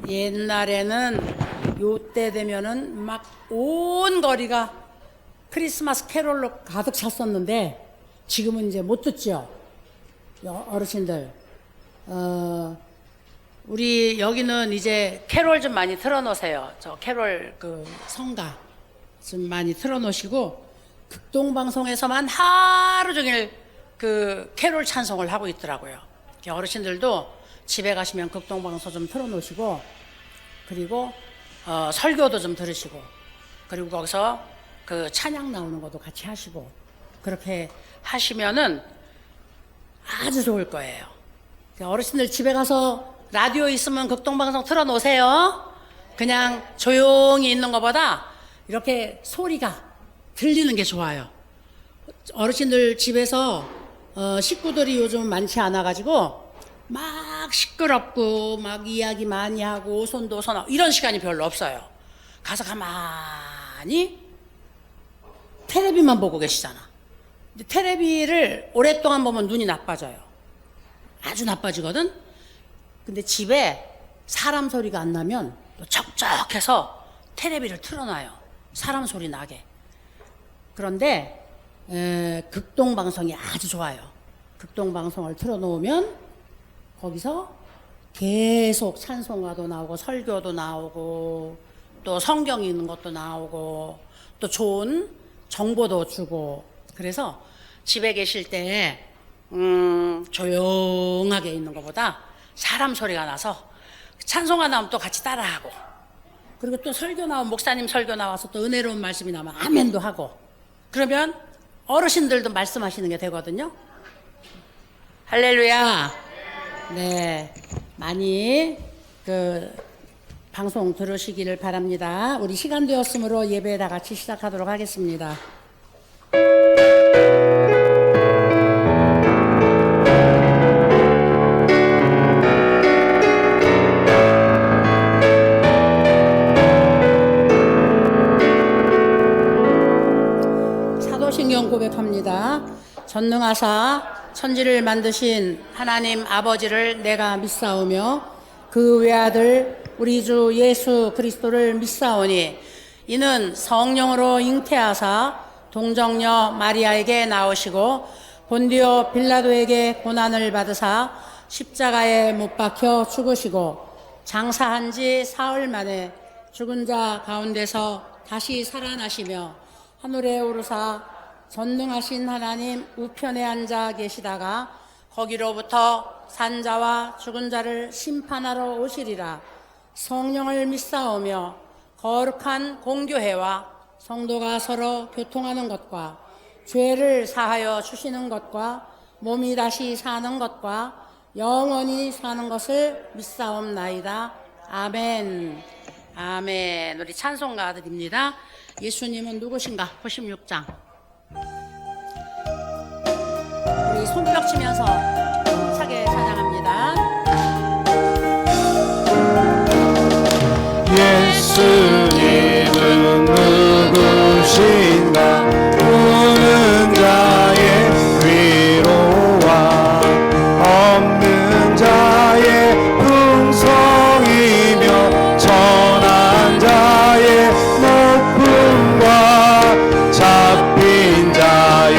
옛날에는 요때 되면은 막 온 거리가 크리스마스 캐롤로 가득 찼었는데 지금은 이제 못 듣죠. 어르신들. 우리 여기는 이제 캐롤 좀 많이 틀어놓으세요. 저 캐롤 그 성가 좀 많이 틀어놓으시고 극동방송에서만 하루 종일 그 캐롤 찬송을 하고 있더라고요. 어르신들도 집에 가시면 극동방송 좀 틀어놓으시고 그리고 설교도 좀 들으시고 그리고 거기서 그 찬양 나오는 것도 같이 하시고 그렇게 하시면은 아주 좋을 거예요. 어르신들 집에 가서 라디오 있으면 극동방송 틀어놓으세요. 그냥 조용히 있는 것보다 이렇게 소리가 들리는 게 좋아요. 어르신들 집에서 식구들이 요즘 많지 않아가지고 막 시끄럽고 막 이야기 많이 하고 오손도손 이런 시간이 별로 없어요. 가서 가만히 텔레비만 보고 계시잖아. 근데 텔레비를 오랫동안 보면 눈이 나빠져요. 아주 나빠지거든. 근데 집에 사람 소리가 안 나면 또 적적해서 텔레비를 틀어놔요. 사람 소리 나게. 그런데 극동방송이 아주 좋아요. 극동방송을 틀어놓으면 거기서 계속 찬송가도 나오고 설교도 나오고 또 성경 읽는 것도 나오고 또 좋은 정보도 주고 그래서 집에 계실 때 조용하게 있는 것보다 사람 소리가 나서 찬송가 나오면 또 같이 따라하고 그리고 또 설교 나오면 목사님 설교 나와서 또 은혜로운 말씀이 나오면 아멘도 하고 그러면 어르신들도 말씀하시는 게 되거든요. 할렐루야. 네, 많이 그 방송 들으시기를 바랍니다. 우리 시간 되었으므로 예배 다 같이 시작하도록 하겠습니다. 사도신경 고백합니다. 전능하사 천지를 만드신 하나님 아버지를 내가 믿사오며 그 외아들 우리 주 예수 그리스도를 믿사오니 이는 성령으로 잉태하사 동정녀 마리아에게 나오시고 본디오 빌라도에게 고난을 받으사 십자가에 못 박혀 죽으시고 장사한 지 사흘 만에 죽은 자 가운데서 다시 살아나시며 하늘에 오르사 전능하신 하나님 우편에 앉아 계시다가 거기로부터 산자와 죽은 자를 심판하러 오시리라. 성령을 믿사오며 거룩한 공교회와 성도가 서로 교통하는 것과 죄를 사하여 주시는 것과 몸이 다시 사는 것과 영원히 사는 것을 믿사옵나이다. 아멘. 아멘. 우리 찬송가 드립니다. 예수님은 누구신가? 96장. 우리 손뼉 치면서 차게 찬양합니다. 예수님은 누구신가? 우는 자의 위로와 없는 자의 풍성이며 전한 자의 높음과 잡힌 자의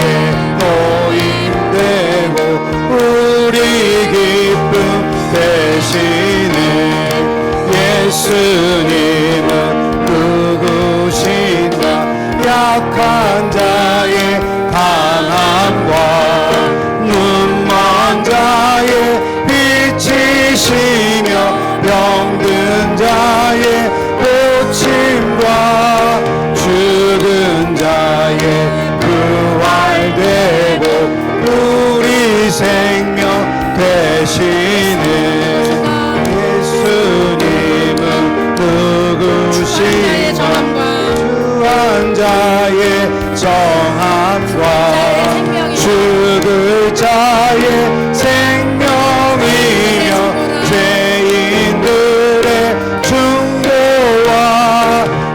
노임되고 우리 기쁨 되시네. 예수님은 누구신가? 약한 자의 강함과 눈먼 자의 빛이시며 병든 자의 고침과 죽은 자의 부활되고 우리 생명 되시네. 예수님은 누구신가? 주한 자의 정함과 죽을 자의 생명이며 죄인들의 중보와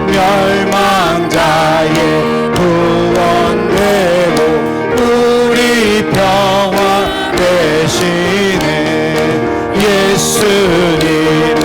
멸망자의 구원되고 우리 평화 되시네. 예수님은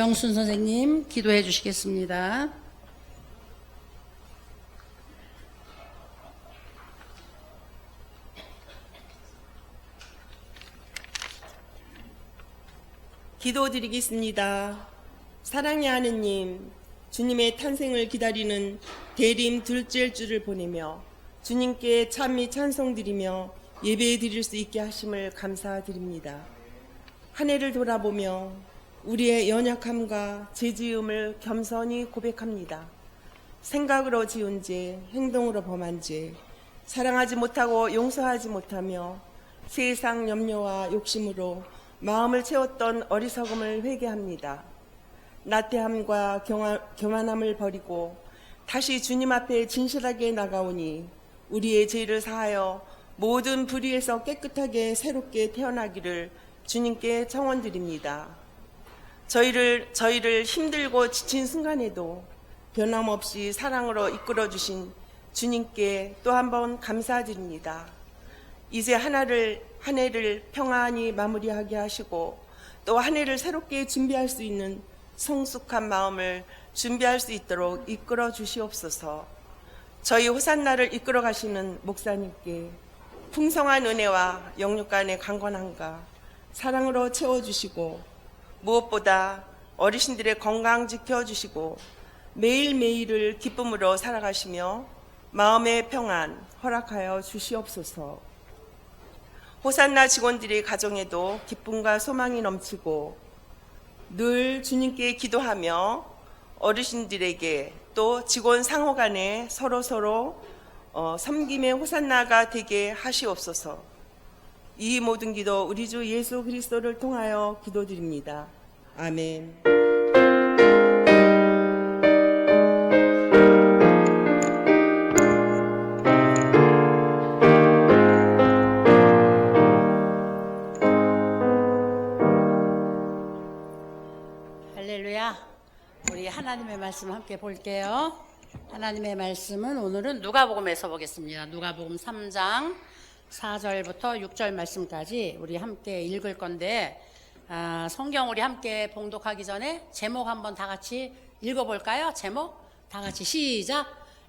박영순 선생님 기도해 주시겠습니다. 기도드리겠습니다. 사랑의 하느님, 주님의 탄생을 기다리는 대림 둘째 주를 보내며 주님께 찬미 찬송드리며 예배 드릴 수 있게 하심을 감사드립니다. 한 해를 돌아보며 우리의 연약함과 죄지음을 겸손히 고백합니다. 생각으로 지은 죄, 행동으로 범한 죄, 사랑하지 못하고 용서하지 못하며 세상 염려와 욕심으로 마음을 채웠던 어리석음을 회개합니다. 나태함과 교만함을 버리고 다시 주님 앞에 진실하게 나가오니 우리의 죄를 사하여 모든 불의에서 깨끗하게 새롭게 태어나기를 주님께 청원드립니다. 저희를 힘들고 지친 순간에도 변함없이 사랑으로 이끌어 주신 주님께 또 한 번 감사드립니다. 이제 한 해를 평안히 마무리하게 하시고 또 한 해를 새롭게 준비할 수 있는 성숙한 마음을 준비할 수 있도록 이끌어 주시옵소서. 저희 호산나를 이끌어 가시는 목사님께 풍성한 은혜와 영육 간의 강건함과 사랑으로 채워주시고 무엇보다 어르신들의 건강 지켜주시고 매일매일을 기쁨으로 살아가시며 마음의 평안 허락하여 주시옵소서. 호산나 직원들의 가정에도 기쁨과 소망이 넘치고 늘 주님께 기도하며 어르신들에게 또 직원 상호 간에 서로 섬김의 호산나가 되게 하시옵소서. 이 모든 기도 우리 주 예수 그리스도를 통하여 기도드립니다. 아멘. 할렐루야. 우리 하나님의 말씀 함께 볼게요. 하나님의 말씀은 오늘은 누가복음에서 보겠습니다. 누가복음 3장 4절부터 6절 말씀까지 우리 함께 읽을 건데 성경 우리 함께 봉독하기 전에 제목 한번 다 같이 읽어볼까요? 제목 다 같이 시작.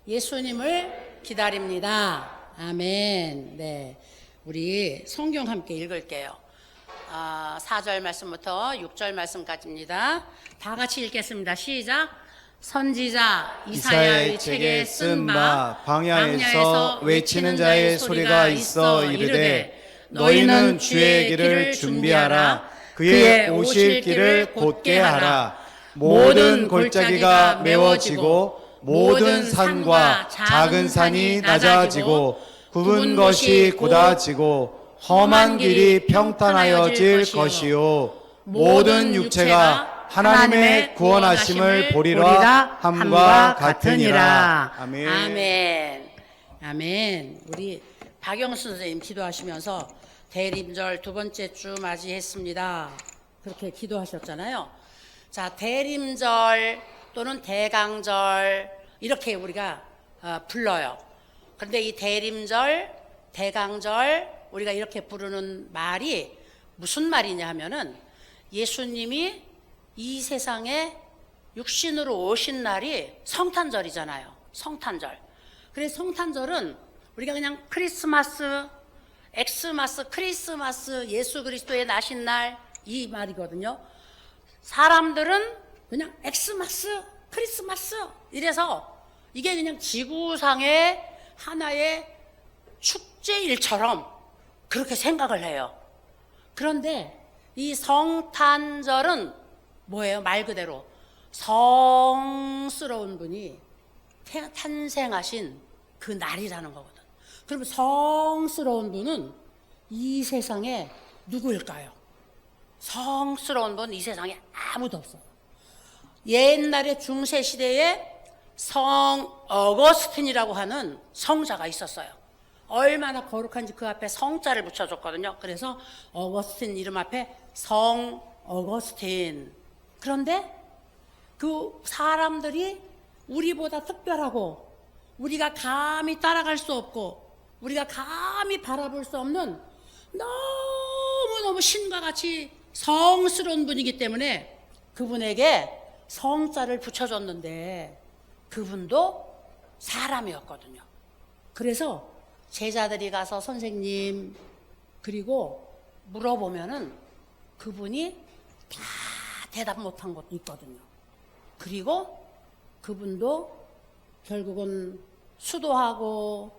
예수님을 기다립니다. 아멘. 네, 우리 성경 함께 읽을게요. 4절 말씀부터 6절 말씀까지입니다. 다 같이 읽겠습니다. 시작. 선지자 이사야의 책에 쓴 바 광야에서 외치는 자의 소리가 있어 이르되 너희는 주의 길을 준비하라. 그의 오실 길을 곧게 하라. 모든 골짜기가 메워지고 모든 산과 작은 산이 낮아지고 굽은 것이 곧아지고 험한 길이 평탄하여질 것이요 모든 육체가 하나님의 구원하심을 보리라 함과 같으니라. 아멘. 아멘. 아멘. 우리 박영수 선생님 기도하시면서 대림절 두 번째 주 맞이했습니다. 그렇게 기도하셨잖아요. 자, 대림절 또는 대강절 이렇게 우리가 불러요. 그런데 이 대림절, 대강절 우리가 이렇게 부르는 말이 무슨 말이냐 하면은 예수님이 이 세상에 육신으로 오신 날이 성탄절이잖아요. 성탄절. 그래서 성탄절은 우리가 그냥 크리스마스, 엑스마스, 크리스마스, 예수 그리스도의 나신 날 이 말이거든요. 사람들은 그냥 엑스마스, 크리스마스 이래서 이게 그냥 지구상의 하나의 축제일처럼 그렇게 생각을 해요. 그런데 이 성탄절은 뭐예요? 말 그대로 성스러운 분이 탄생하신 그 날이라는 거거든. 그럼 성스러운 분은 이 세상에 누구일까요? 성스러운 분 이 세상에 아무도 없어요. 옛날에 중세시대에 성 어거스틴이라고 하는 성자가 있었어요. 얼마나 거룩한지 그 앞에 성자를 붙여줬거든요. 그래서 어거스틴 이름 앞에 성 어거스틴. 그런데 그 사람들이 우리보다 특별하고 우리가 감히 따라갈 수 없고 우리가 감히 바라볼 수 없는 너무너무 신과 같이 성스러운 분이기 때문에 그분에게 성자를 붙여줬는데 그분도 사람이었거든요. 그래서 제자들이 가서 선생님 그리고 물어보면은 그분이 다 대답 못한 것도 있거든요. 그리고 그분도 결국은 수도하고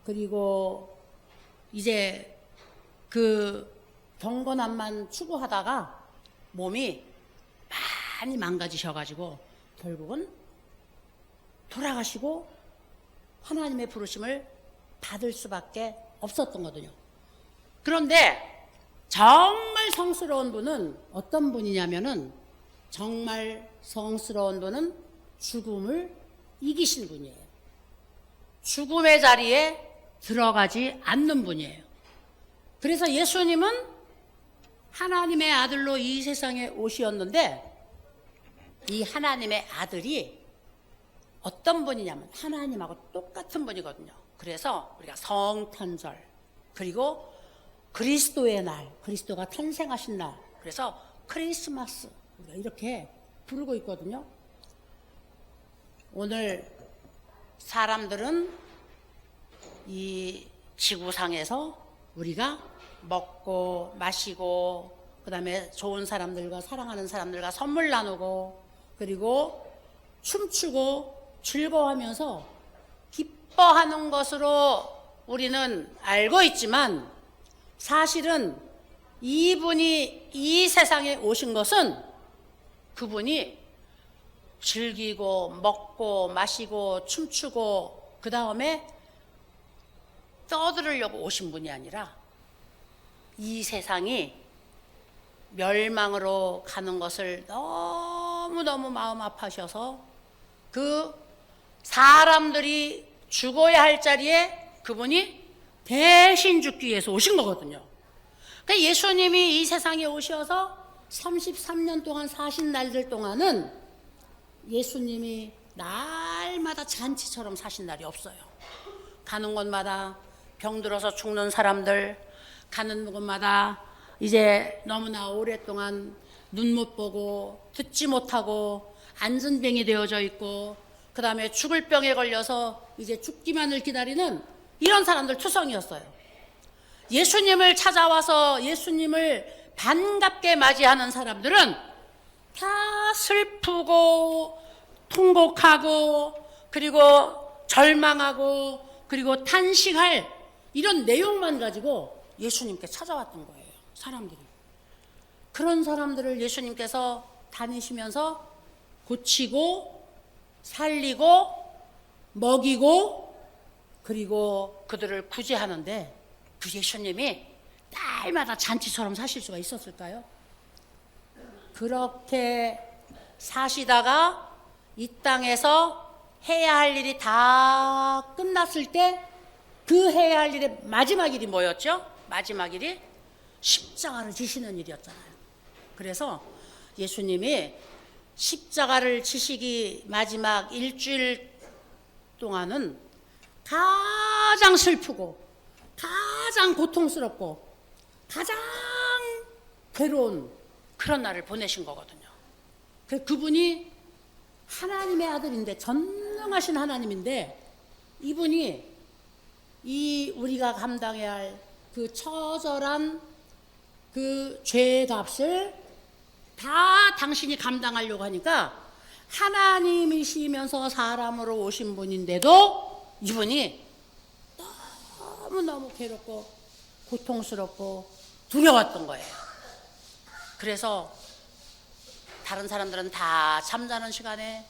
그리고 이제 그 경건함만 추구하다가 몸이 많이 망가지셔가지고 결국은 돌아가시고 하나님의 부르심을 받을 수밖에 없었던 거거든요. 그런데 정말 성스러운 분은 어떤 분이냐면은 정말 성스러운 분은 죽음을 이기신 분이에요. 죽음의 자리에 들어가지 않는 분이에요. 그래서 예수님은 하나님의 아들로 이 세상에 오셨는데 이 하나님의 아들이 어떤 분이냐면 하나님하고 똑같은 분이거든요. 그래서 우리가 성탄절 그리고 그리스도의 날, 그리스도가 탄생하신 날, 그래서 크리스마스 우리가 이렇게 부르고 있거든요. 오늘 사람들은 이 지구상에서 우리가 먹고 마시고 그다음에 좋은 사람들과 사랑하는 사람들과 선물 나누고 그리고 춤추고 즐거워하면서 기뻐하는 것으로 우리는 알고 있지만 사실은 이분이 이 세상에 오신 것은 그분이 즐기고 먹고 마시고 춤추고 그 다음에 떠들으려고 오신 분이 아니라 이 세상이 멸망으로 가는 것을 너무너무 마음 아파하셔서 그 사람들이 죽어야 할 자리에 그분이 대신 죽기 위해서 오신 거거든요. 그러니까 예수님이 이 세상에 오셔서 33년 동안 사신 날들 동안은 예수님이 날마다 잔치처럼 사신 날이 없어요. 가는 곳마다 병들어서 죽는 사람들, 가는 곳마다 이제 너무나 오랫동안 눈 못 보고 듣지 못하고 안전병이 되어져 있고 그 다음에 죽을 병에 걸려서 이제 죽기만을 기다리는 이런 사람들 투성이었어요. 예수님을 찾아와서 예수님을 반갑게 맞이하는 사람들은 다 슬프고 통곡하고 그리고 절망하고 그리고 탄식할 이런 내용만 가지고 예수님께 찾아왔던 거예요. 사람들이. 그런 사람들을 예수님께서 다니시면서 고치고 살리고 먹이고 그리고 그들을 구제하는데 그 예수님이 날마다 잔치처럼 사실 수가 있었을까요? 그렇게 사시다가 이 땅에서 해야 할 일이 다 끝났을 때 그 해야 할 일의 마지막 일이 뭐였죠? 마지막 일이 십자가를 지시는 일이었잖아요. 그래서 예수님이 십자가를 지시기 마지막 일주일 동안은 가장 슬프고 가장 고통스럽고 가장 괴로운 그런 날을 보내신 거거든요. 그분이 하나님의 아들인데 전능하신 하나님인데 이분이 이 우리가 감당해야 할 그 처절한 그 죄의 값을 다 당신이 감당하려고 하니까 하나님이시면서 사람으로 오신 분인데도 이분이 너무너무 괴롭고 고통스럽고 두려웠던 거예요. 그래서 다른 사람들은 다 잠자는 시간에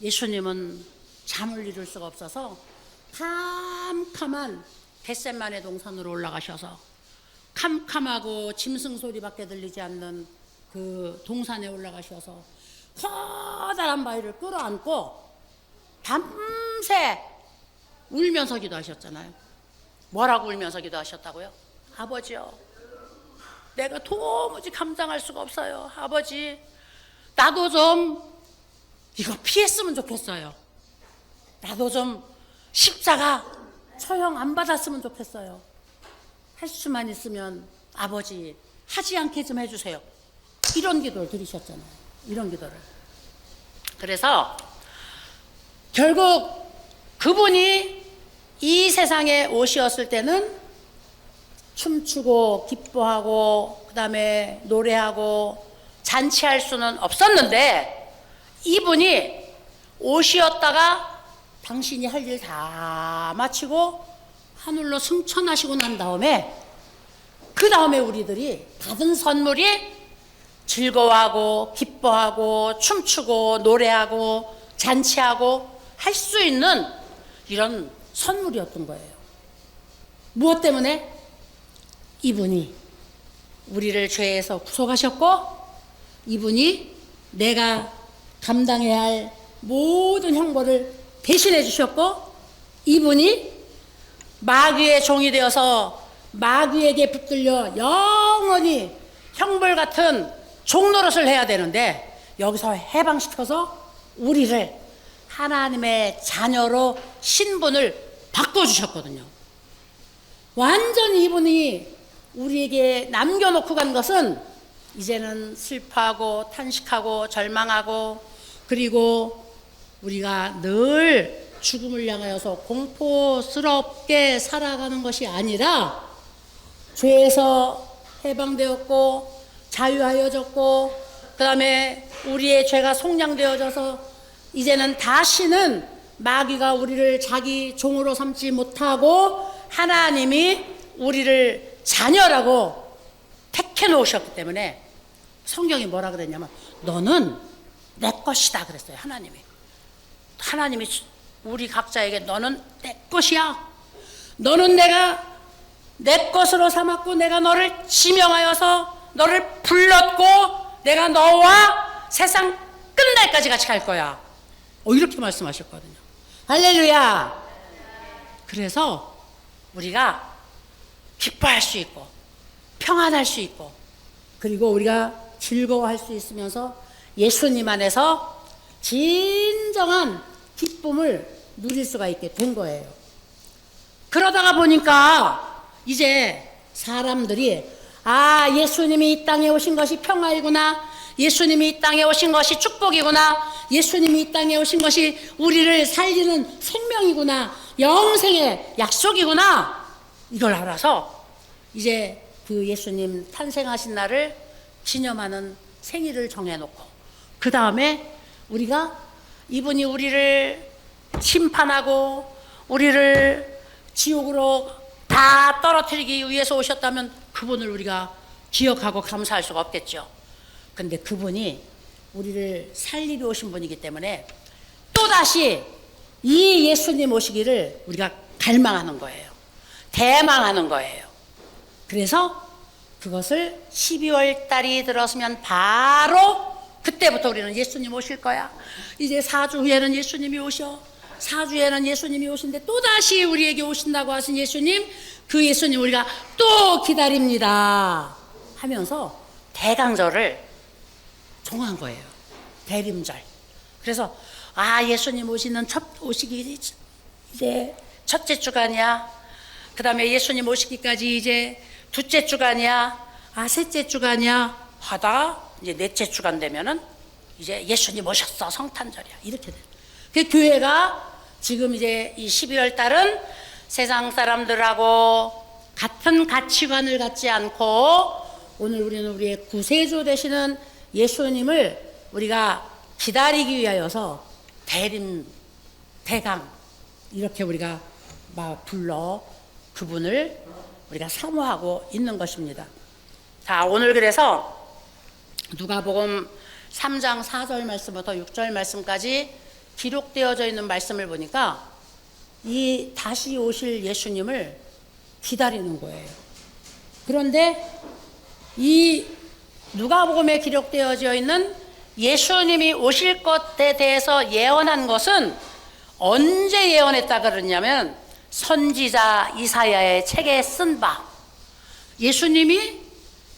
예수님은 잠을 이룰 수가 없어서 캄캄한 겟세마네 동산으로 올라가셔서 캄캄하고 짐승 소리밖에 들리지 않는 그 동산에 올라가셔서 커다란 바위를 끌어안고 밤새 울면서 기도하셨잖아요. 뭐라고 울면서 기도하셨다고요? 아버지요, 내가 도무지 감당할 수가 없어요. 아버지, 나도 좀 이거 피했으면 좋겠어요. 나도 좀 십자가 처형 안 받았으면 좋겠어요. 할 수만 있으면 아버지 하지 않게 좀 해주세요. 이런 기도를 드리셨잖아요. 이런 기도를. 그래서 결국 그분이 이 세상에 오셨을 때는 춤추고 기뻐하고 그다음에 노래하고 잔치할 수는 없었는데, 이분이 오시었다가 당신이 할 일 다 마치고 하늘로 승천하시고 난 다음에, 그 다음에 우리들이 받은 선물이 즐거워하고 기뻐하고 춤추고 노래하고 잔치하고 할 수 있는 이런 선물이었던 거예요. 무엇 때문에? 이분이 우리를 죄에서 구속하셨고, 이분이 내가 감당해야 할 모든 형벌을 대신해 주셨고, 이분이 마귀의 종이 되어서 마귀에게 붙들려 영원히 형벌 같은 종노릇을 해야 되는데, 여기서 해방시켜서 우리를 하나님의 자녀로 신분을 바꿔주셨거든요. 완전히 이분이 우리에게 남겨놓고 간 것은 이제는 슬퍼하고 탄식하고 절망하고, 그리고 우리가 늘 죽음을 향하여서 공포스럽게 살아가는 것이 아니라, 죄에서 해방되었고 자유하여졌고, 그 다음에 우리의 죄가 속량되어져서 이제는 다시는 마귀가 우리를 자기 종으로 삼지 못하고 하나님이 우리를 자녀라고 택해 놓으셨기 때문에, 성경이 뭐라 그랬냐면 너는 내 것이다 그랬어요. 하나님이 우리 각자에게 너는 내 것이야, 너는 내가 내 것으로 삼았고 내가 너를 지명하여서 너를 불렀고 내가 너와 세상 끝날까지 같이 갈 거야, 이렇게 말씀하셨거든요. 할렐루야. 그래서 우리가 기뻐할 수 있고 평안할 수 있고, 그리고 우리가 즐거워할 수 있으면서 예수님 안에서 진정한 기쁨을 누릴 수가 있게 된 거예요. 그러다가 보니까 이제 사람들이 예수님이 이 땅에 오신 것이 평화이구나, 예수님이 이 땅에 오신 것이 축복이구나, 예수님이 이 땅에 오신 것이 우리를 살리는 생명이구나, 영생의 약속이구나, 이걸 알아서 이제 그 예수님 탄생하신 날을 기념하는 생일을 정해놓고, 그 다음에 우리가 이분이 우리를 심판하고 우리를 지옥으로 다 떨어뜨리기 위해서 오셨다면 그분을 우리가 기억하고 감사할 수가 없겠죠. 근데 그분이 우리를 살리러 오신 분이기 때문에 또다시 이 예수님 오시기를 우리가 갈망하는 거예요. 대망하는 거예요. 그래서 그것을 12월 달이 들었으면 바로 그때부터 우리는 예수님 오실 거야, 이제 4주 후에는 예수님이 오셔, 4주에는 예수님이 오신데 또다시 우리에게 오신다고 하신 예수님, 그 예수님 우리가 또 기다립니다 하면서 대강절을 정한 거예요. 대림절. 그래서 예수님 오시기 이제 첫째 주간이야, 그 다음에 예수님 오시기까지 이제 둘째 주간이야, 셋째 주간이야 하다가 이제 넷째 주간 되면은 이제 예수님 오셨어, 성탄절이야, 이렇게 돼. 그 교회가 지금 이제 이 12월 달은 세상 사람들하고 같은 가치관을 갖지 않고, 오늘 우리는 우리의 구세주 되시는 예수님을 우리가 기다리기 위하여서 대림, 대강 이렇게 우리가 막 불러 그분을 우리가 사모하고 있는 것입니다. 자, 오늘 그래서 누가복음 3장 4절 말씀부터 6절 말씀까지 기록되어져 있는 말씀을 보니까 이 다시 오실 예수님을 기다리는 거예요. 그런데 이 누가복음에 기록되어져 있는 예수님이 오실 것에 대해서 예언한 것은 언제 예언했다 그러냐면, 선지자 이사야의 책에 쓴 바, 예수님이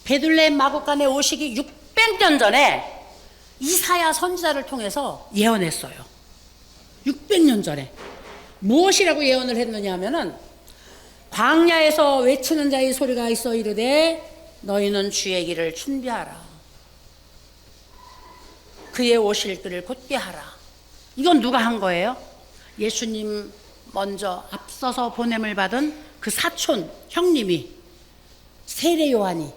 베들레헴 마구간에 오시기 600년 전에 이사야 선지자를 통해서 예언했어요. 600년 전에 무엇이라고 예언을 했느냐 하면은, 광야에서 외치는 자의 소리가 있어 이르되 너희는 주의 길을 준비하라. 그의 오실 길을 곧게 하라. 이건 누가 한 거예요? 예수님 먼저 앞서서 보냄을 받은 그 사촌 형님이, 세례 요한이,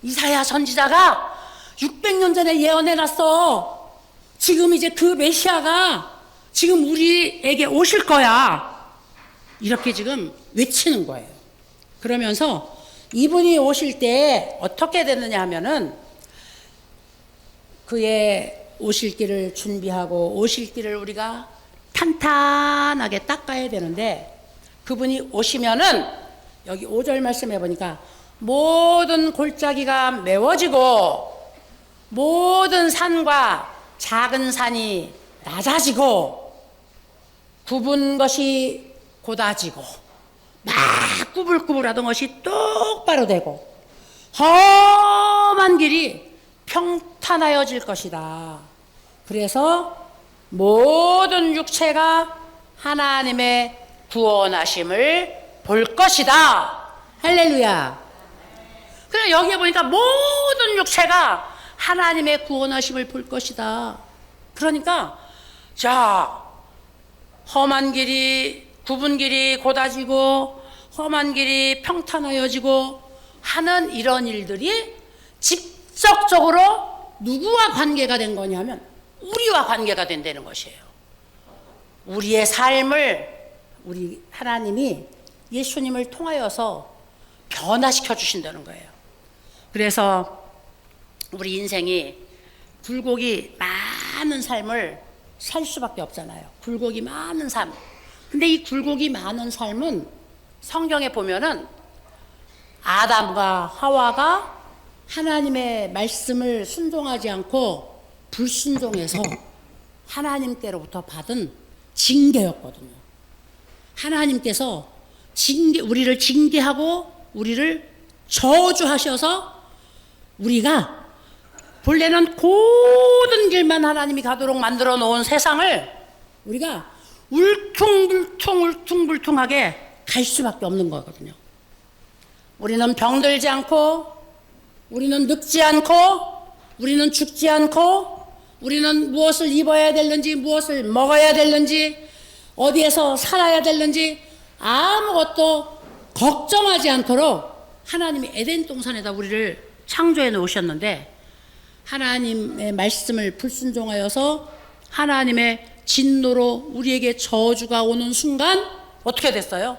이사야 선지자가 600년 전에 예언해놨어. 지금 이제 그 메시아가 지금 우리에게 오실 거야. 이렇게 지금 외치는 거예요. 그러면서 이분이 오실 때 어떻게 되느냐 하면은, 그의 오실 길을 준비하고 오실 길을 우리가 탄탄하게 닦아야 되는데, 그분이 오시면은 여기 5절 말씀해 보니까 모든 골짜기가 메워지고 모든 산과 작은 산이 낮아지고 굽은 것이 곧아지고 막 꾸불꾸불하던 것이 똑바로 되고 험한 길이 평탄하여질 것이다. 그래서 모든 육체가 하나님의 구원하심을 볼 것이다. 할렐루야. 그래, 여기에 보니까 모든 육체가 하나님의 구원하심을 볼 것이다. 그러니까 자, 험한 길이, 굽은 길이 곧아지고 험한 길이 평탄하여지고 하는 이런 일들이 직접적으로 누구와 관계가 된 거냐면 우리와 관계가 된다는 것이에요. 우리의 삶을 우리 하나님이 예수님을 통하여서 변화시켜 주신다는 거예요. 그래서 우리 인생이 굴곡이 많은 삶을 살 수밖에 없잖아요. 굴곡이 많은 삶. 근데 이 굴곡이 많은 삶은 성경에 보면은 아담과 하와가 하나님의 말씀을 순종하지 않고 불순종해서 하나님께로부터 받은 징계였거든요. 하나님께서 우리를 징계하고 우리를 저주하셔서 우리가 본래는 고든 길만 하나님이 가도록 만들어 놓은 세상을 우리가 울퉁불퉁하게 갈 수밖에 없는 거거든요. 우리는 병들지 않고, 우리는 늙지 않고, 우리는 죽지 않고, 우리는 무엇을 입어야 되는지, 무엇을 먹어야 되는지, 어디에서 살아야 되는지 아무것도 걱정하지 않도록 하나님이 에덴 동산에다 우리를 창조해 놓으셨는데, 하나님의 말씀을 불순종하여서 하나님의 진노로 우리에게 저주가 오는 순간 어떻게 됐어요?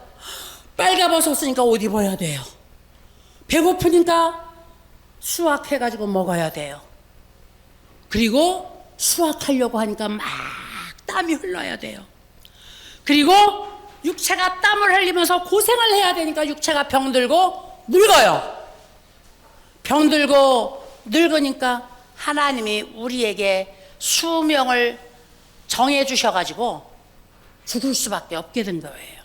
빨가벗었으니까 옷 입어야 돼요. 배고프니까 수확해가지고 먹어야 돼요. 그리고 수확하려고 하니까 막 땀이 흘러야 돼요. 그리고 육체가 땀을 흘리면서 고생을 해야 되니까 육체가 병들고 늙어요. 병들고 늙으니까 하나님이 우리에게 수명을 정해 주셔가지고 죽을 수밖에 없게 된 거예요.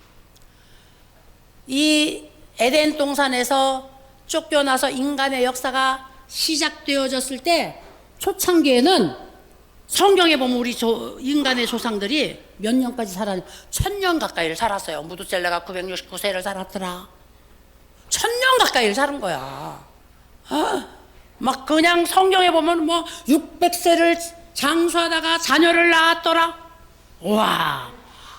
이 에덴 동산에서 쫓겨나서 인간의 역사가 시작되어졌을 때 초창기에는 성경에 보면 우리 인간의 조상들이 몇 년까지 살았냐? 1000년 가까이를 살았어요. 무두셀라가 969세를 살았더라. 1000년 가까이를 사는 거야. 막 그냥 성경에 보면 뭐 600세를 장수하다가 자녀를 낳았더라. 와,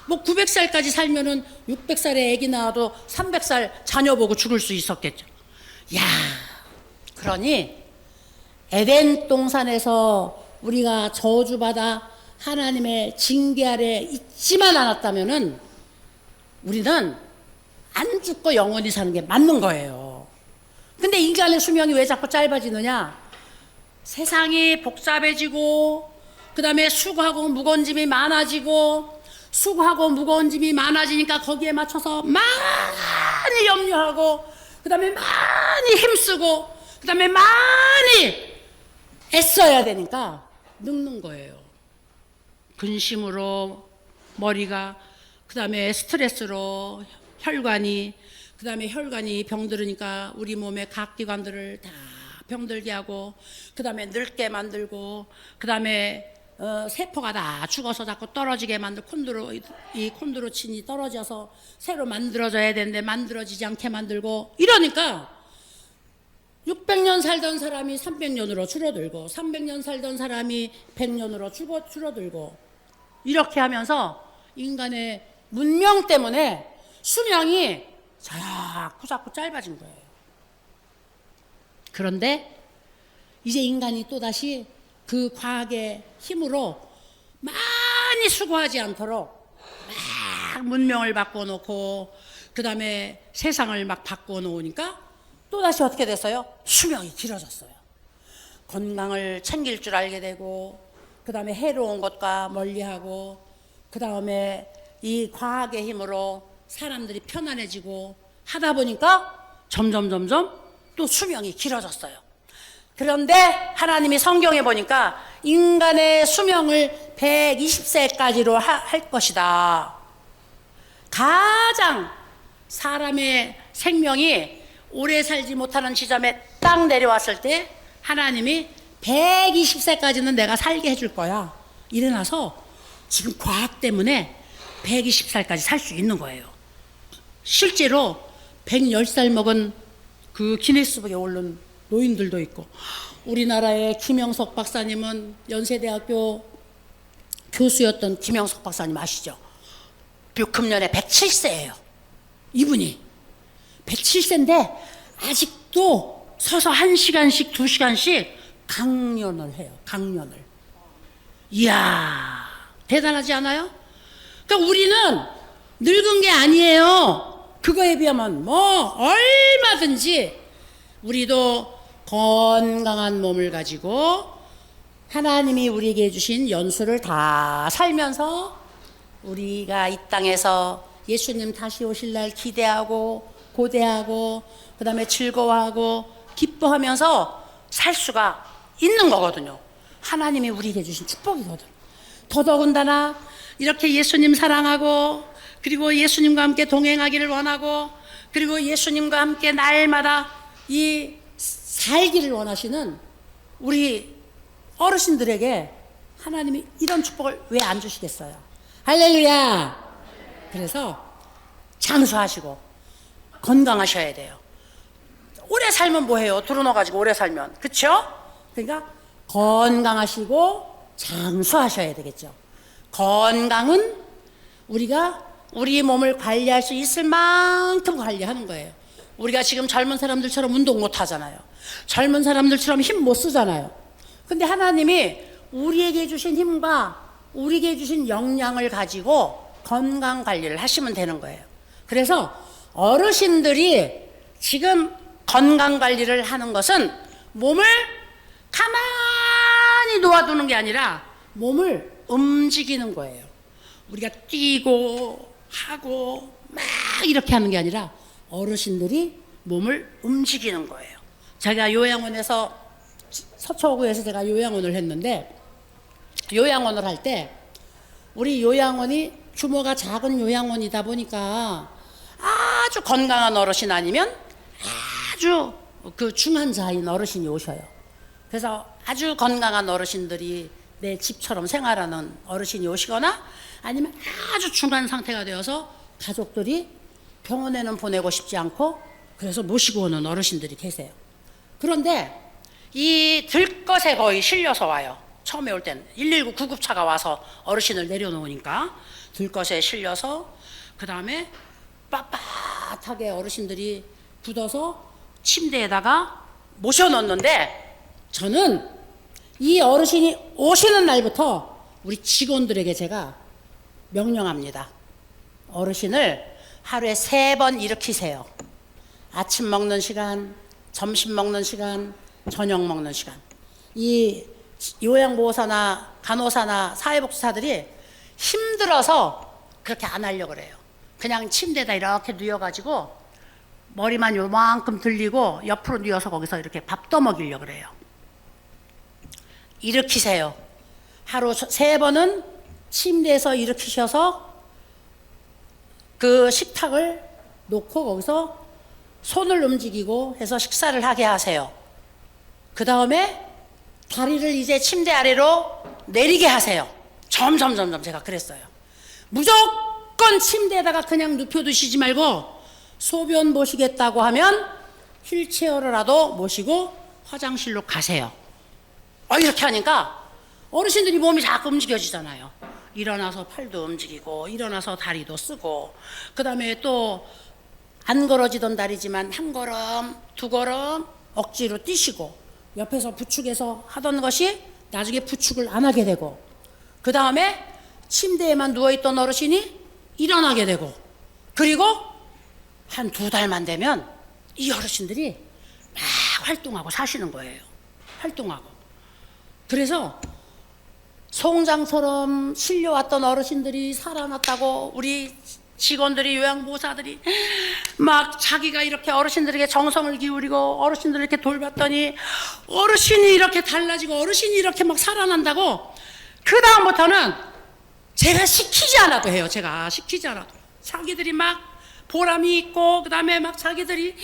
뭐 900살까지 살면은 600살에 아기 낳아도 300살 자녀 보고 죽을 수 있었겠죠. 야, 그러니 에덴 동산에서 우리가 저주받아 하나님의 징계 아래 있지만 않았다면은 우리는 안 죽고 영원히 사는 게 맞는 거예요. 근데 인간의 수명이 왜 자꾸 짧아지느냐? 세상이 복잡해지고, 그 다음에 수고하고 무거운 짐이 많아지고, 수고하고 무거운 짐이 많아지니까 거기에 맞춰서 많이 염려하고, 그 다음에 많이 힘쓰고, 그 다음에 많이 애써야 되니까 늙는 거예요. 근심으로 머리가, 그 다음에 스트레스로 혈관이, 그 다음에 혈관이 병들으니까 우리 몸의 각 기관들을 다 병들게 하고, 그 다음에 늙게 만들고, 그 다음에 세포가 다 죽어서 자꾸 떨어지게 만들고, 이 콘드로친이 떨어져서 새로 만들어져야 되는데 만들어지지 않게 만들고, 이러니까 600년 살던 사람이 300년으로 줄어들고 300년 살던 사람이 100년으로 줄어들고 이렇게 하면서 인간의 문명 때문에 수명이 자꾸 짧아진 거예요. 그런데 이제 인간이 또다시 그 과학의 힘으로 많이 수고하지 않도록 막 문명을 바꿔놓고 그 다음에 세상을 막 바꿔놓으니까 또다시 어떻게 됐어요? 수명이 길어졌어요. 건강을 챙길 줄 알게 되고 그 다음에 해로운 것과 멀리하고 그 다음에 이 과학의 힘으로 사람들이 편안해지고 하다 보니까 점점 또 수명이 길어졌어요. 그런데 하나님이 성경에 보니까 인간의 수명을 120세까지로 할 것이다. 가장 사람의 생명이 오래 살지 못하는 지점에 딱 내려왔을 때 하나님이 120세까지는 내가 살게 해줄 거야. 이래놔서 지금 과학 때문에 120살까지 살 수 있는 거예요. 실제로 110살 먹은 그 기네스북에 오른 노인들도 있고, 우리나라의 김영석 박사님은 연세대학교 교수였던 김영석 박사님 아시죠? 금년에 107세예요. 이분이 107세인데 아직도 서서 1시간씩 2시간씩 강연을 해요. 강연을. 이야, 대단하지 않아요? 그러니까 우리는 늙은 게 아니에요. 그거에 비하면 뭐 얼마든지 우리도 건강한 몸을 가지고 하나님이 우리에게 주신 연수를 다 살면서 우리가 이 땅에서 예수님 다시 오실 날 기대하고 고대하고 그 다음에 즐거워하고 기뻐하면서 살 수가 있는 거거든요. 하나님이 우리에게 주신 축복이거든. 더더군다나 이렇게 예수님 사랑하고 그리고 예수님과 함께 동행하기를 원하고 그리고 예수님과 함께 날마다 이 살기를 원하시는 우리 어르신들에게 하나님이 이런 축복을 왜 안 주시겠어요? 할렐루야. 그래서 장수하시고 건강하셔야 돼요. 오래 살면 뭐해요? 들어넣어가지고 오래 살면, 그쵸? 그러니까 건강하시고 장수하셔야 되겠죠. 건강은 우리가 우리 몸을 관리할 수 있을 만큼 관리하는 거예요. 우리가 지금 젊은 사람들처럼 운동 못 하잖아요. 젊은 사람들처럼 힘 못 쓰잖아요. 근데 하나님이 우리에게 주신 힘과 우리에게 주신 역량을 가지고 건강 관리를 하시면 되는 거예요. 그래서 어르신들이 지금 건강 관리를 하는 것은 몸을 가만히 놓아두는 게 아니라 몸을 움직이는 거예요. 우리가 뛰고 하고 막 이렇게 하는 게 아니라 어르신들이 몸을 움직이는 거예요. 제가 요양원에서 서초구에서 제가 요양원을 했는데 요양원을 할 때 우리 요양원이 규모가 작은 요양원이다 보니까 아주 건강한 어르신 아니면 아주 그 중환자인 어르신이 오셔요. 그래서 아주 건강한 어르신들이 내 집처럼 생활하는 어르신이 오시거나 아니면 아주 중간 상태가 되어서 가족들이 병원에는 보내고 싶지 않고 그래서 모시고 오는 어르신들이 계세요. 그런데 이 들것에 거의 실려서 와요. 처음에 올 때는 119 구급차가 와서 어르신을 내려놓으니까 들것에 실려서 그 다음에 빳빳하게 어르신들이 굳어서 침대에다가 모셔놓는데 저는 이 어르신이 오시는 날부터 우리 직원들에게 제가 명령합니다. 어르신을 하루에 3번 일으키세요. 아침 먹는 시간, 점심 먹는 시간, 저녁 먹는 시간. 이 요양보호사나 간호사나 사회복지사들이 힘들어서 그렇게 안 하려고 그래요. 그냥 침대에다 이렇게 누워가지고 머리만 요만큼 들리고 옆으로 누워서 거기서 이렇게 밥 떠먹이려고 그래요. 일으키세요. 하루 3번은 침대에서 일으키셔서 그 식탁을 놓고 거기서 손을 움직이고 해서 식사를 하게 하세요. 그 다음에 다리를 이제 침대 아래로 내리게 하세요. 점점 제가 그랬어요. 무조건 침대에다가 그냥 눕혀두시지 말고 소변 보시겠다고 하면 휠체어라도 모시고 화장실로 가세요. 이렇게 하니까 어르신들이 몸이 자꾸 움직여지잖아요. 일어나서 팔도 움직이고 일어나서 다리도 쓰고, 그 다음에 또 안 걸어지던 다리지만 한 걸음 두 걸음 억지로 뛰시고, 옆에서 부축해서 하던 것이 나중에 부축을 안 하게 되고, 그 다음에 침대에만 누워있던 어르신이 일어나게 되고, 그리고 한 2달만 되면 이 어르신들이 막 활동하고 사시는 거예요. 활동하고. 그래서 송장처럼 실려왔던 어르신들이 살아났다고 우리 직원들이, 요양보호사들이 막 자기가 이렇게 어르신들에게 정성을 기울이고 어르신들을 이렇게 돌봤더니 어르신이 이렇게 달라지고 어르신이 이렇게 막 살아난다고, 그 다음부터는 제가 시키지 않아도 해요. 제가 시키지 않아도 자기들이 막 보람이 있고, 그 다음에 막 자기들이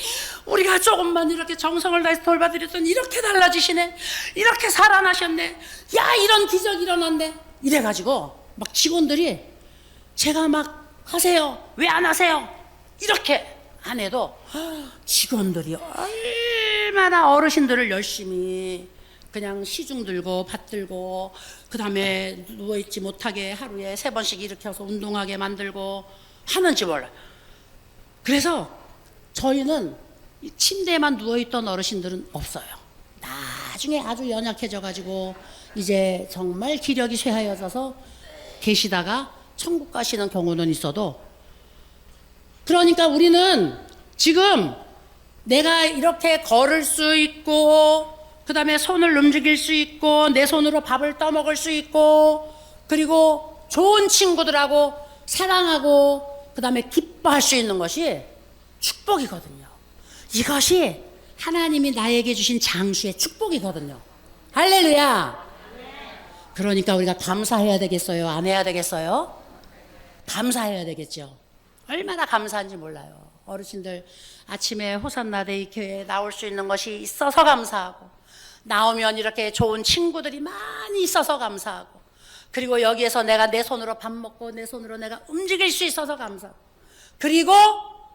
우리가 조금만 이렇게 정성을 다해서 돌봐드렸더니 이렇게 달라지시네, 이렇게 살아나셨네, 야 이런 기적이 일어났네, 이래가지고 막 직원들이 제가 막 하세요, 왜 안 하세요, 이렇게 안 해도 직원들이 얼마나 어르신들을 열심히 그냥 시중 들고 밭 들고, 그 다음에 누워있지 못하게 하루에 3번씩 일으켜서 운동하게 만들고 하는지 몰라요. 그래서 저희는 침대에만 누워있던 어르신들은 없어요. 나중에 아주 연약해져 가지고 이제 정말 기력이 쇠하여져서 계시다가 천국 가시는 경우는 있어도, 그러니까 우리는 지금 내가 이렇게 걸을 수 있고, 그 다음에 손을 움직일 수 있고, 내 손으로 밥을 떠먹을 수 있고, 그리고 좋은 친구들하고 사랑하고, 그 다음에 기뻐할 수 있는 것이 축복이거든요. 이것이 하나님이 나에게 주신 장수의 축복이거든요. 할렐루야. 그러니까 우리가 감사해야 되겠어요? 안 해야 되겠어요? 감사해야 되겠죠. 얼마나 감사한지 몰라요. 어르신들 아침에 호산나데이 교회에 나올 수 있는 것이 있어서 감사하고, 나오면 이렇게 좋은 친구들이 많이 있어서 감사하고, 그리고 여기에서 내가 내 손으로 밥 먹고 내 손으로 내가 움직일 수 있어서 감사하고, 그리고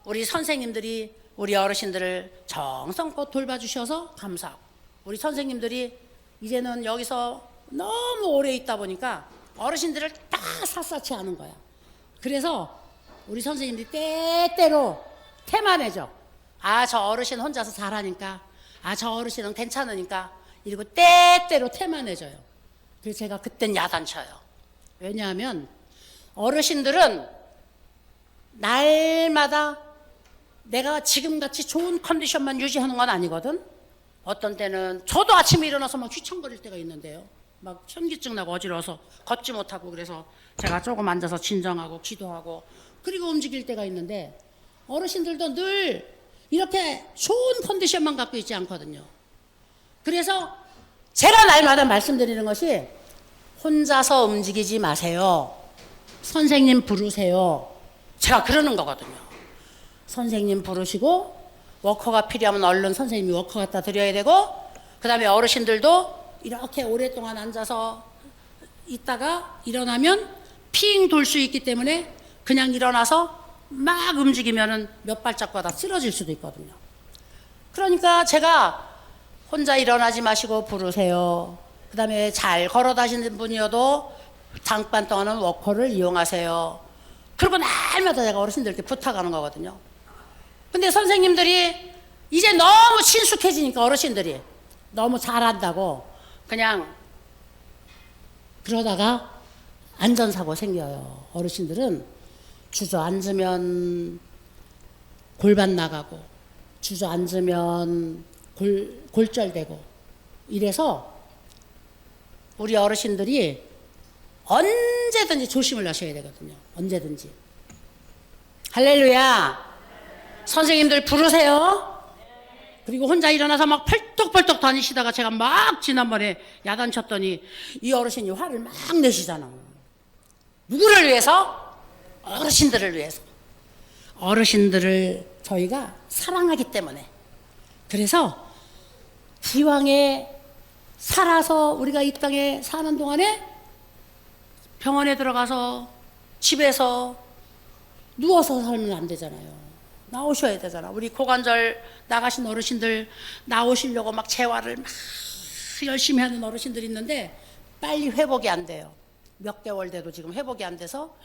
우리 선생님들이 우리 어르신들을 정성껏 돌봐주셔서 감사하고, 우리 선생님들이 이제는 여기서 너무 오래 있다 보니까 어르신들을 다 샅샅이 하는 거야. 그래서 우리 선생님들이 때때로 태만해져. 저 어르신 혼자서 잘하니까, 저 어르신은 괜찮으니까, 이러고 때때로 태만해져요. 그래서 제가 그땐 야단쳐요. 왜냐하면 어르신들은 날마다 내가 지금같이 좋은 컨디션만 유지하는 건 아니거든. 어떤 때는 저도 아침에 일어나서 막 휘청거릴 때가 있는데요. 막 현기증 나고 어지러워서 걷지 못하고, 그래서 제가 조금 앉아서 진정하고 기도하고 그리고 움직일 때가 있는데, 어르신들도 늘 이렇게 좋은 컨디션만 갖고 있지 않거든요. 그래서 제가 날마다 말씀드리는 것이, 혼자서 움직이지 마세요. 선생님 부르세요. 제가 그러는 거거든요. 선생님 부르시고, 워커가 필요하면 얼른 선생님이 워커 갖다 드려야 되고, 그 다음에 어르신들도 이렇게 오랫동안 앉아서 있다가 일어나면 핑 돌 수 있기 때문에 그냥 일어나서 막 움직이면은 몇 발짝마다 쓰러질 수도 있거든요. 그러니까 제가 혼자 일어나지 마시고 부르세요. 그 다음에 잘 걸어 다니는 분이어도 잠깐 동안은 워커를 이용하세요. 그리고 날마다 제가 어르신들께 부탁하는 거거든요. 근데 선생님들이 이제 너무 친숙해지니까 어르신들이 너무 잘한다고 그냥 그러다가 안전사고 생겨요. 어르신들은 주저앉으면 골반 나가고, 주저앉으면 골절되고, 이래서 우리 어르신들이 언제든지 조심을 하셔야 되거든요. 언제든지. 할렐루야. 선생님들 부르세요. 그리고 혼자 일어나서 막 펄떡펄떡 다니시다가 제가 막 지난번에 야단쳤더니 이 어르신이 화를 막 내시잖아. 누구를 위해서? 어르신들을 위해서. 어르신들을 저희가 사랑하기 때문에. 그래서 기왕에 살아서 우리가 이 땅에 사는 동안에 병원에 들어가서 집에서 누워서 살면 안 되잖아요. 나오셔야 되잖아. 우리 고관절 나가신 어르신들 나오시려고 막 재활을 막 열심히 하는 어르신들이 있는데 빨리 회복이 안 돼요. 몇 개월 돼도 지금 회복이 안 돼서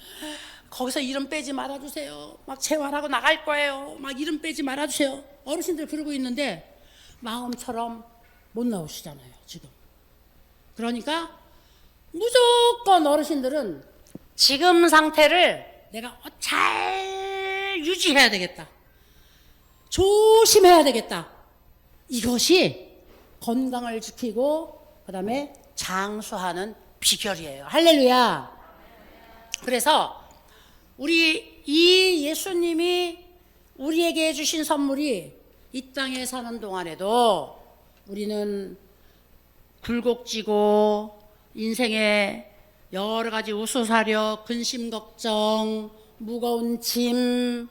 거기서 이름 빼지 말아주세요. 막 재활하고 나갈 거예요. 막 이름 빼지 말아주세요. 어르신들 그러고 있는데 마음처럼 못 나오시잖아요, 지금. 그러니까 무조건 어르신들은 지금 상태를 내가 잘 유지해야 되겠다. 조심해야 되겠다. 이것이 건강을 지키고 그다음에 장수하는 비결이에요. 할렐루야. 그래서 우리 이 예수님이 우리에게 해주신 선물이 이 땅에 사는 동안에도 우리는 굴곡지고 인생에 여러 가지 우수사려, 근심, 걱정, 무거운 짐,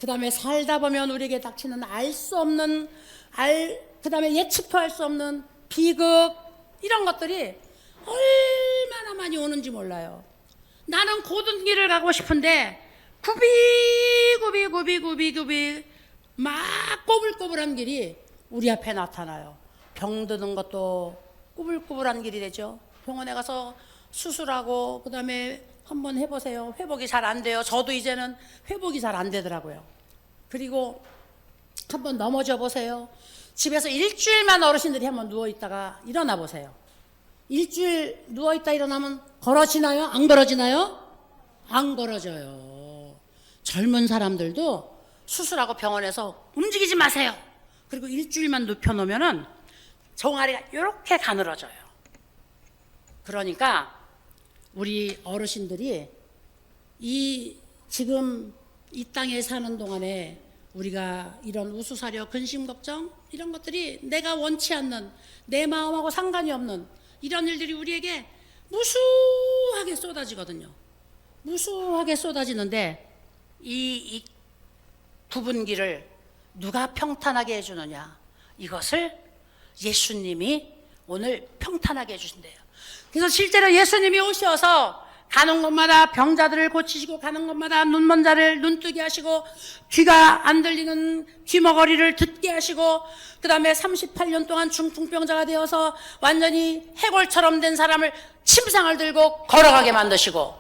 그 다음에 살다 보면 우리에게 닥치는 알 수 없는, 그 다음에 예측도 할 수 없는 비극, 이런 것들이 얼마나 많이 오는지 몰라요. 나는 고든 길을 가고 싶은데 구비구비 막 꼬불꼬불한 길이 우리 앞에 나타나요. 병드는 것도 꼬불꼬불한 길이 되죠. 병원에 가서 수술하고 그 다음에 한번 해보세요. 회복이 잘 안 돼요. 저도 이제는 회복이 잘 안 되더라고요. 그리고 한번 넘어져 보세요. 집에서 일주일만 어르신들이 한번 누워있다가 일어나 보세요. 일주일 누워있다 일어나면 걸어지나요? 안 걸어지나요? 안 걸어져요. 젊은 사람들도 수술하고 병원에서 움직이지 마세요. 그리고 일주일만 눕혀놓으면은 종아리가 이렇게 가늘어져요. 그러니까 우리 어르신들이 지금 이 땅에 사는 동안에 우리가 이런 우수사려, 근심, 걱정 이런 것들이 내가 원치 않는, 내 마음하고 상관이 없는 이런 일들이 우리에게 무수하게 쏟아지거든요. 무수하게 쏟아지는데 이 구분기를 누가 평탄하게 해주느냐, 이것을 예수님이 오늘 평탄하게 해주신대요. 그래서 실제로 예수님이 오셔서 가는 곳마다 병자들을 고치시고, 가는 곳마다 눈먼 자를 눈뜨게 하시고, 귀가 안 들리는 귀머거리를 듣게 하시고, 그 다음에 38년 동안 중풍병자가 되어서 완전히 해골처럼 된 사람을 침상을 들고 걸어가게 만드시고,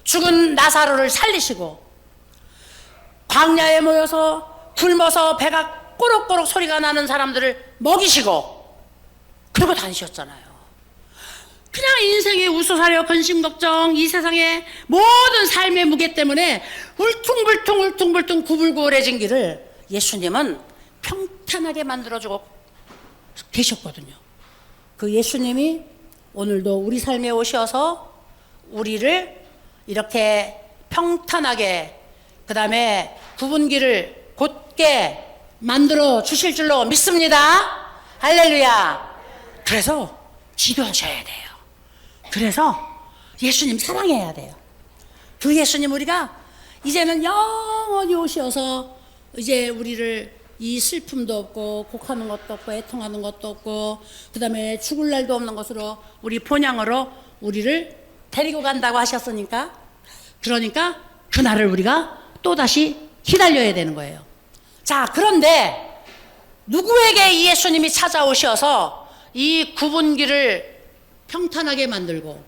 죽은 나사로를 살리시고, 광야에 모여서 굶어서 배가 꼬록꼬록 소리가 나는 사람들을 먹이시고, 그러고 다니셨잖아요. 그냥 인생의 우수사려, 근심, 걱정, 이 세상의 모든 삶의 무게 때문에 울퉁불퉁 구불구불해진 길을 예수님은 평탄하게 만들어주고 계셨거든요. 그 예수님이 오늘도 우리 삶에 오셔서 우리를 이렇게 평탄하게, 그 다음에 구분기를 곧게 만들어 주실 줄로 믿습니다. 할렐루야. 그래서 기도하셔야 돼요. 그래서 예수님 사랑해야 돼요. 그 예수님 우리가 이제는 영원히 오셔서 이제 우리를 이 슬픔도 없고 곡하는 것도 없고 애통하는 것도 없고 그 다음에 죽을 날도 없는 것으로 우리 본향으로 우리를 데리고 간다고 하셨으니까, 그러니까 그날을 우리가 또다시 기다려야 되는 거예요. 자, 그런데 누구에게 이 예수님이 찾아오셔서 이 구분기를 평탄하게 만들고,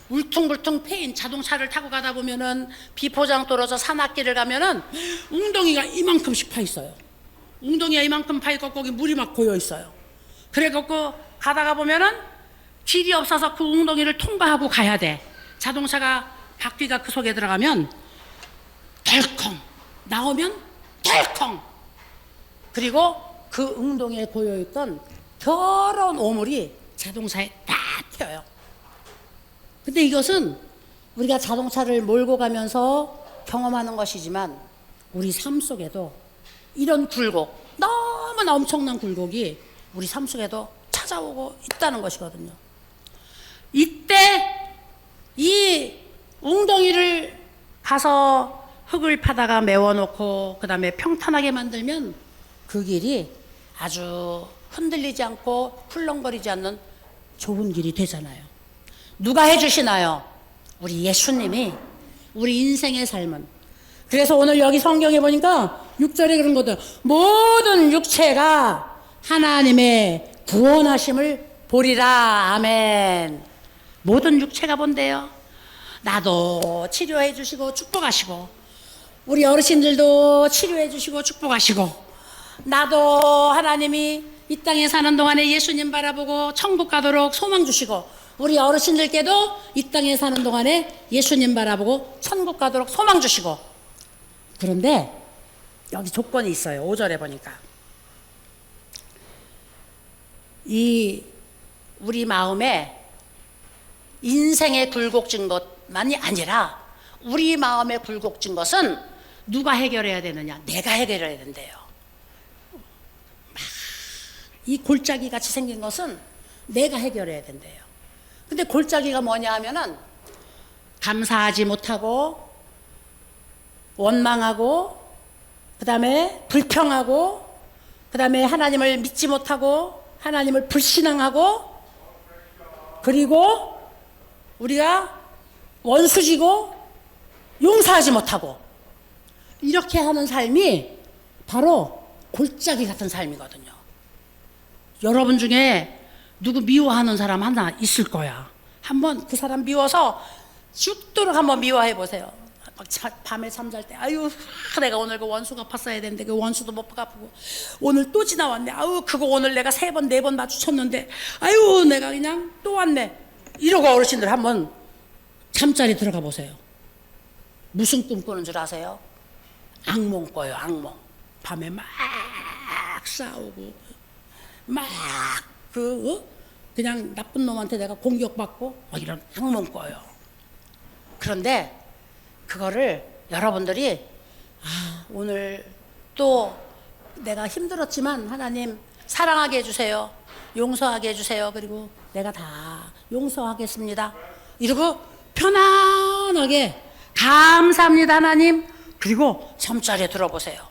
울퉁불퉁 패인 자동차를 타고 가다 보면은 비포장 떨어져 산악길을 가면은 웅덩이가 이만큼씩 파 있어요. 웅덩이가 이만큼 파 있고 거기 물이 막 고여 있어요. 그래갖고 가다가 보면은 길이 없어서 그 웅덩이를 통과하고 가야 돼. 자동차가 바퀴가 그 속에 들어가면 덜컹 나오면 덜컹, 그리고 그 웅덩이에 고여 있던 더러운 오물이 자동차에 다 튀어요. 근데 이것은 우리가 자동차를 몰고 가면서 경험하는 것이지만 우리 삶 속에도 이런 굴곡, 너무나 엄청난 굴곡이 우리 삶 속에도 찾아오고 있다는 것이거든요. 이때 이 웅덩이를 가서 흙을 파다가 메워놓고 그 다음에 평탄하게 만들면 그 길이 아주 흔들리지 않고 훌렁거리지 않는 좋은 길이 되잖아요. 누가 해주시나요? 우리 예수님이 우리 인생의 삶은. 그래서 오늘 여기 성경에 보니까 6절에 그런 거든. 모든 육체가 하나님의 구원하심을 보리라. 아멘. 모든 육체가 본대요. 나도 치료해 주시고 축복하시고, 우리 어르신들도 치료해 주시고 축복하시고, 나도 하나님이 이 땅에 사는 동안에 예수님 바라보고 천국 가도록 소망 주시고, 우리 어르신들께도 이 땅에 사는 동안에 예수님 바라보고 천국 가도록 소망 주시고. 그런데 여기 조건이 있어요. 5절에 보니까 이 우리 마음에 인생의 굴곡진 것만이 아니라 우리 마음에 굴곡진 것은 누가 해결해야 되느냐? 내가 해결해야 된대요. 이 골짜기 같이 생긴 것은 내가 해결해야 된대요. 근데 골짜기가 뭐냐 하면은 감사하지 못하고 원망하고, 그 다음에 불평하고, 그 다음에 하나님을 믿지 못하고 하나님을 불신앙하고, 그리고 우리가 원수지고 용서하지 못하고, 이렇게 하는 삶이 바로 골짜기 같은 삶이거든요. 여러분 중에 누구 미워하는 사람 하나 있을 거야. 한번 그 사람 미워서 죽도록 한번 미워해 보세요. 막 밤에 잠잘 때, 아유, 내가 오늘 그 원수 갚았어야 되는데 그 원수도 못 갚고, 오늘 또 지나왔네. 아유, 그거 오늘 내가 3번, 4번 마주쳤는데, 아유, 내가 그냥 또 왔네. 이러고 어르신들 한번 잠자리 들어가 보세요. 무슨 꿈 꾸는 줄 아세요? 악몽 꿔요, 악몽. 밤에 막 싸우고, 막 그냥 나쁜 놈한테 내가 공격받고 이런 악몽 꿔요. 그런데 그거를 여러분들이 오늘 또 내가 힘들었지만 하나님 사랑하게 해주세요, 용서하게 해주세요, 그리고 내가 다 용서하겠습니다, 이러고 편안하게 감사합니다 하나님, 그리고 잠자리에 들어보세요.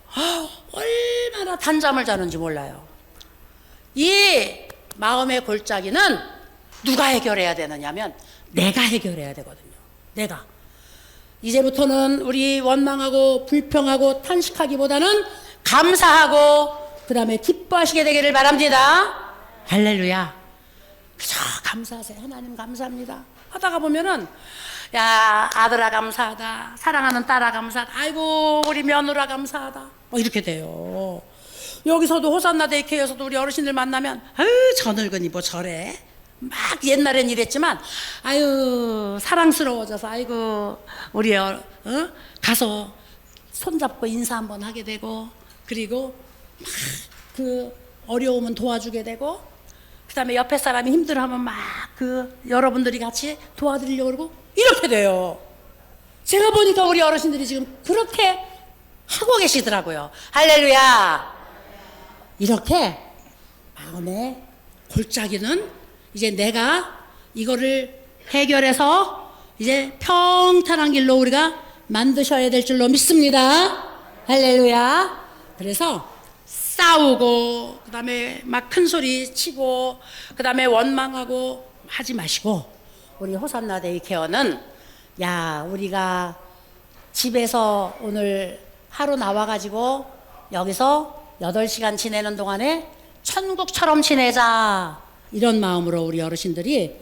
얼마나 단잠을 자는지 몰라요. 이 마음의 골짜기는 누가 해결해야 되느냐면 내가 해결해야 되거든요. 내가. 이제부터는 우리 원망하고 불평하고 탄식하기보다는 감사하고 그 다음에 기뻐하시게 되기를 바랍니다. 할렐루야. 그저 감사하세요. 하나님 감사합니다 하다가 보면은, 야, 아들아 감사하다, 사랑하는 딸아 감사하다, 아이고 우리 며느라 감사하다, 이렇게 돼요. 여기서도 호산나 데이케어에서도 우리 어르신들 만나면, 아유 저 늙은이 뭐 저래, 막 옛날엔 이랬지만 아유 사랑스러워져서 아이고 우리 가서 손잡고 인사 한번 하게 되고, 그리고 막 그 어려우면 도와주게 되고, 그 다음에 옆에 사람이 힘들어하면 막 여러분들이 같이 도와드리려고 그러고, 이렇게 돼요. 제가 보니까 우리 어르신들이 지금 그렇게 하고 계시더라고요. 할렐루야. 이렇게 마음의 골짜기는 이제 내가 이거를 해결해서 이제 평탄한 길로 우리가 만드셔야 될 줄로 믿습니다. 할렐루야. 그래서 싸우고, 그 다음에 막 큰 소리 치고, 그 다음에 원망하고 하지 마시고, 우리 호산나 데이케어는, 야, 우리가 집에서 오늘 하루 나와가지고 여기서 8시간 지내는 동안에 천국처럼 지내자, 이런 마음으로 우리 어르신들이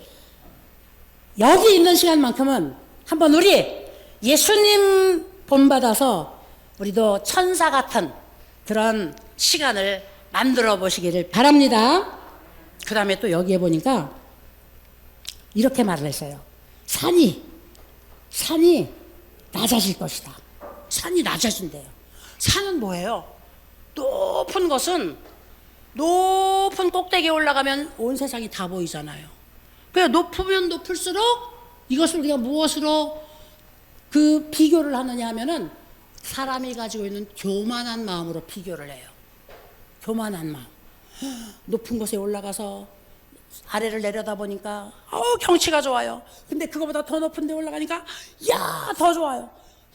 여기 있는 시간만큼은 한번 우리 예수님 본받아서 우리도 천사 같은 그런 시간을 만들어 보시기를 바랍니다. 그 다음에 또 여기에 보니까 이렇게 말을 했어요. 산이 낮아질 것이다. 산이 낮아진대요. 산은 뭐예요? 높은 것은, 높은 꼭대기에 올라가면 온 세상이 다 보이잖아요. 그래, 높으면 높을수록 이것을 우리가 무엇으로 비교를 하느냐 하면은 사람이 가지고 있는 교만한 마음으로 비교를 해요. 교만한 마음. 높은 곳에 올라가서 아래를 내려다보니까 경치가 좋아요. 근데 그거보다 더 높은 데 올라가니까 야, 더 좋아요.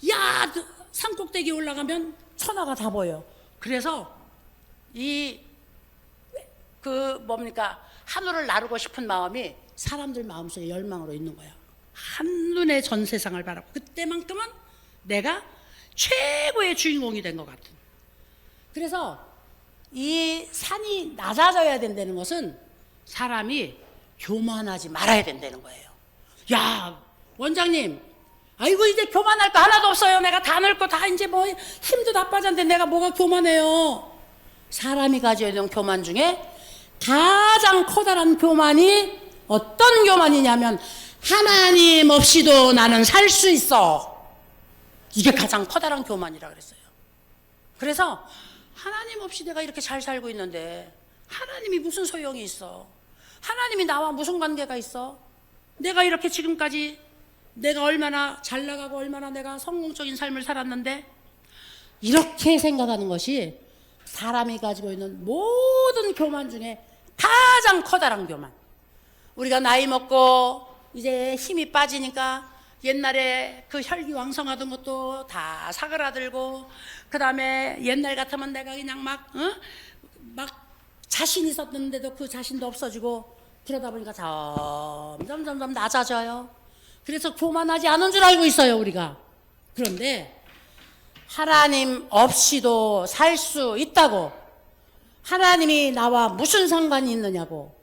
야, 산꼭대기에 올라가면 천하가 다 보여요. 그래서 하늘을 나르고 싶은 마음이 사람들 마음속에 열망으로 있는 거야. 한눈에 전 세상을 바라고, 그때만큼은 내가 최고의 주인공이 된 것 같은, 그래서 이 산이 낮아져야 된다는 것은 사람이 교만하지 말아야 된다는 거예요. 야, 원장님, 아이고 이제 교만할 거 하나도 없어요. 내가 다 늙고 다 이제 뭐 힘도 다 빠졌는데 내가 뭐가 교만해요. 사람이 가지고 있는 교만 중에 가장 커다란 교만이 어떤 교만이냐면 하나님 없이도 나는 살 수 있어. 이게 가장 커다란 교만이라 그랬어요. 그래서 하나님 없이 내가 이렇게 잘 살고 있는데 하나님이 무슨 소용이 있어? 하나님이 나와 무슨 관계가 있어? 내가 이렇게 지금까지 내가 얼마나 잘 나가고 얼마나 내가 성공적인 삶을 살았는데, 이렇게 생각하는 것이 사람이 가지고 있는 모든 교만 중에 가장 커다란 교만. 우리가 나이 먹고 이제 힘이 빠지니까 옛날에 그 혈기왕성하던 것도 다 사그라들고, 그 다음에 옛날 같으면 내가 그냥 막 자신 있었는데도 그 자신도 없어지고, 그러다 보니까 점점 낮아져요. 그래서 교만하지 않은 줄 알고 있어요, 우리가. 그런데 하나님 없이도 살 수 있다고, 하나님이 나와 무슨 상관이 있느냐고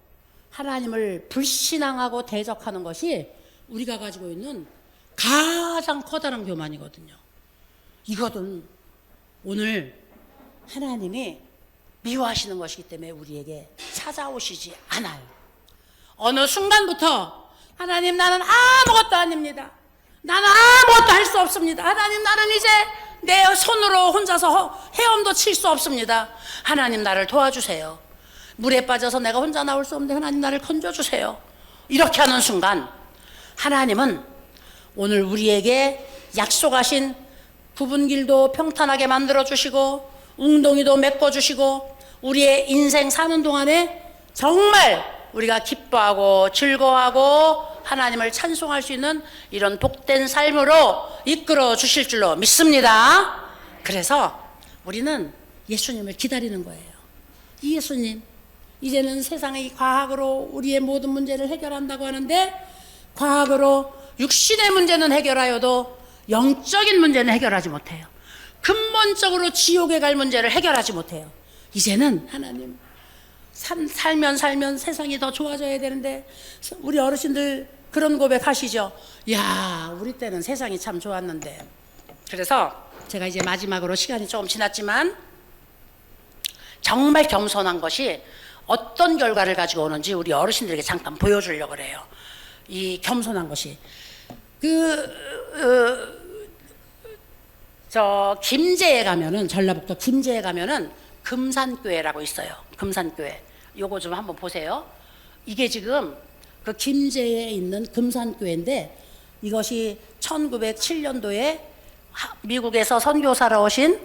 하나님을 불신앙하고 대적하는 것이 우리가 가지고 있는 가장 커다란 교만이거든요. 이거는 오늘 하나님이 미워하시는 것이기 때문에 우리에게 찾아오시지 않아요. 어느 순간부터 하나님, 나는 아무것도 아닙니다. 나는 아무것도 할 수 없습니다. 하나님, 나는 이제 내 손으로 혼자서 헤엄도 칠 수 없습니다. 하나님, 나를 도와주세요. 물에 빠져서 내가 혼자 나올 수 없는데 하나님, 나를 건져주세요. 이렇게 하는 순간 하나님은 오늘 우리에게 약속하신 굽은 길도 평탄하게 만들어주시고 웅덩이도 메꿔주시고 우리의 인생 사는 동안에 정말 우리가 기뻐하고 즐거워하고 하나님을 찬송할 수 있는 이런 복된 삶으로 이끌어 주실 줄로 믿습니다. 그래서 우리는 예수님을 기다리는 거예요. 이 예수님, 이제는 세상의 과학으로 우리의 모든 문제를 해결한다고 하는데, 과학으로 육신의 문제는 해결하여도 영적인 문제는 해결하지 못해요. 근본적으로 지옥에 갈 문제를 해결하지 못해요. 이제는 하나님, 살면 세상이 더 좋아져야 되는데, 우리 어르신들 그런 고백하시죠. 야, 우리 때는 세상이 참 좋았는데. 그래서 제가 이제 마지막으로 시간이 조금 지났지만 정말 겸손한 것이 어떤 결과를 가지고 오는지 우리 어르신들에게 잠깐 보여주려고 그래요. 이 겸손한 것이 김제에 가면은, 전라북도 김제에 가면은 금산교회라고 있어요. 금산교회. 요거 좀 한번 보세요. 이게 지금 그 김제에 있는 금산교회인데, 이것이 1907년도에 미국에서 선교사로 오신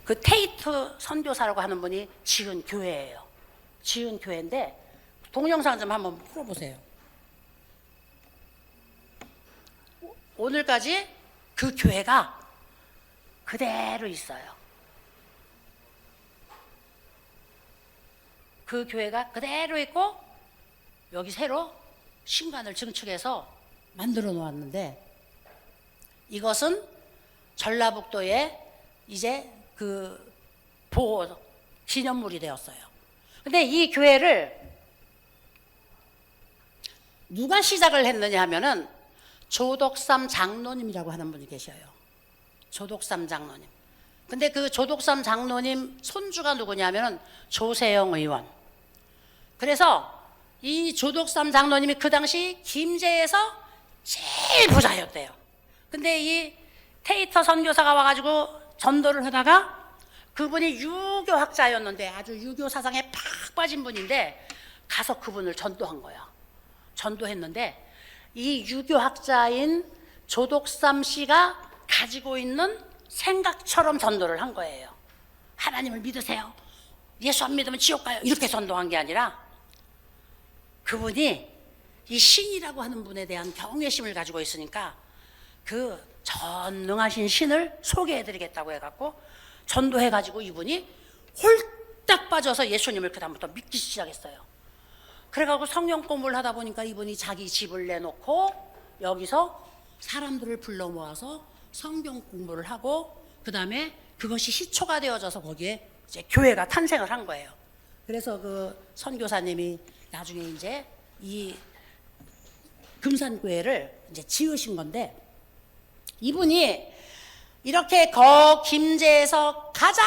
그 테이트 선교사라고 하는 분이 지은 교회예요. 지은 교회인데, 동영상 좀 한번 풀어보세요. 오늘까지 그 교회가 그대로 있어요. 그 교회가 그대로 있고, 여기 새로 신관을 증축해서 만들어 놓았는데, 이것은 전라북도에 이제 그 보호 기념물이 되었어요. 근데 이 교회를 누가 시작을 했느냐 하면은 조덕삼 장로님이라고 하는 분이 계셔요. 조덕삼 장로님. 근데 그 조덕삼 장로님 손주가 누구냐면은 조세영 의원. 그래서 이 조덕삼 장로님이 그 당시 김제에서 제일 부자였대요. 근데 이 테이터 선교사가 와가지고 전도를 하다가, 그분이 유교학자였는데 아주 유교 사상에 팍 빠진 분인데, 가서 그분을 전도한 거야. 전도했는데 이 유교학자인 조덕삼 씨가 가지고 있는 생각처럼 전도를 한 거예요. 하나님을 믿으세요. 예수 안 믿으면 지옥 가요. 이렇게 전도한 게 아니라, 그분이 이 신이라고 하는 분에 대한 경외심을 가지고 있으니까 그 전능하신 신을 소개해드리겠다고 해갖고 전도해가지고 이분이 홀딱 빠져서 예수님을 그 다음부터 믿기 시작했어요. 그래가지고 성경 공부를 하다 보니까 이분이 자기 집을 내놓고 여기서 사람들을 불러 모아서 성경 공부를 하고, 그 다음에 그것이 시초가 되어져서 거기에 이제 교회가 탄생을 한 거예요. 그래서 그 선교사님이 나중에 이제 이 금산교회를 이제 지으신 건데, 이분이 이렇게 김제에서 가장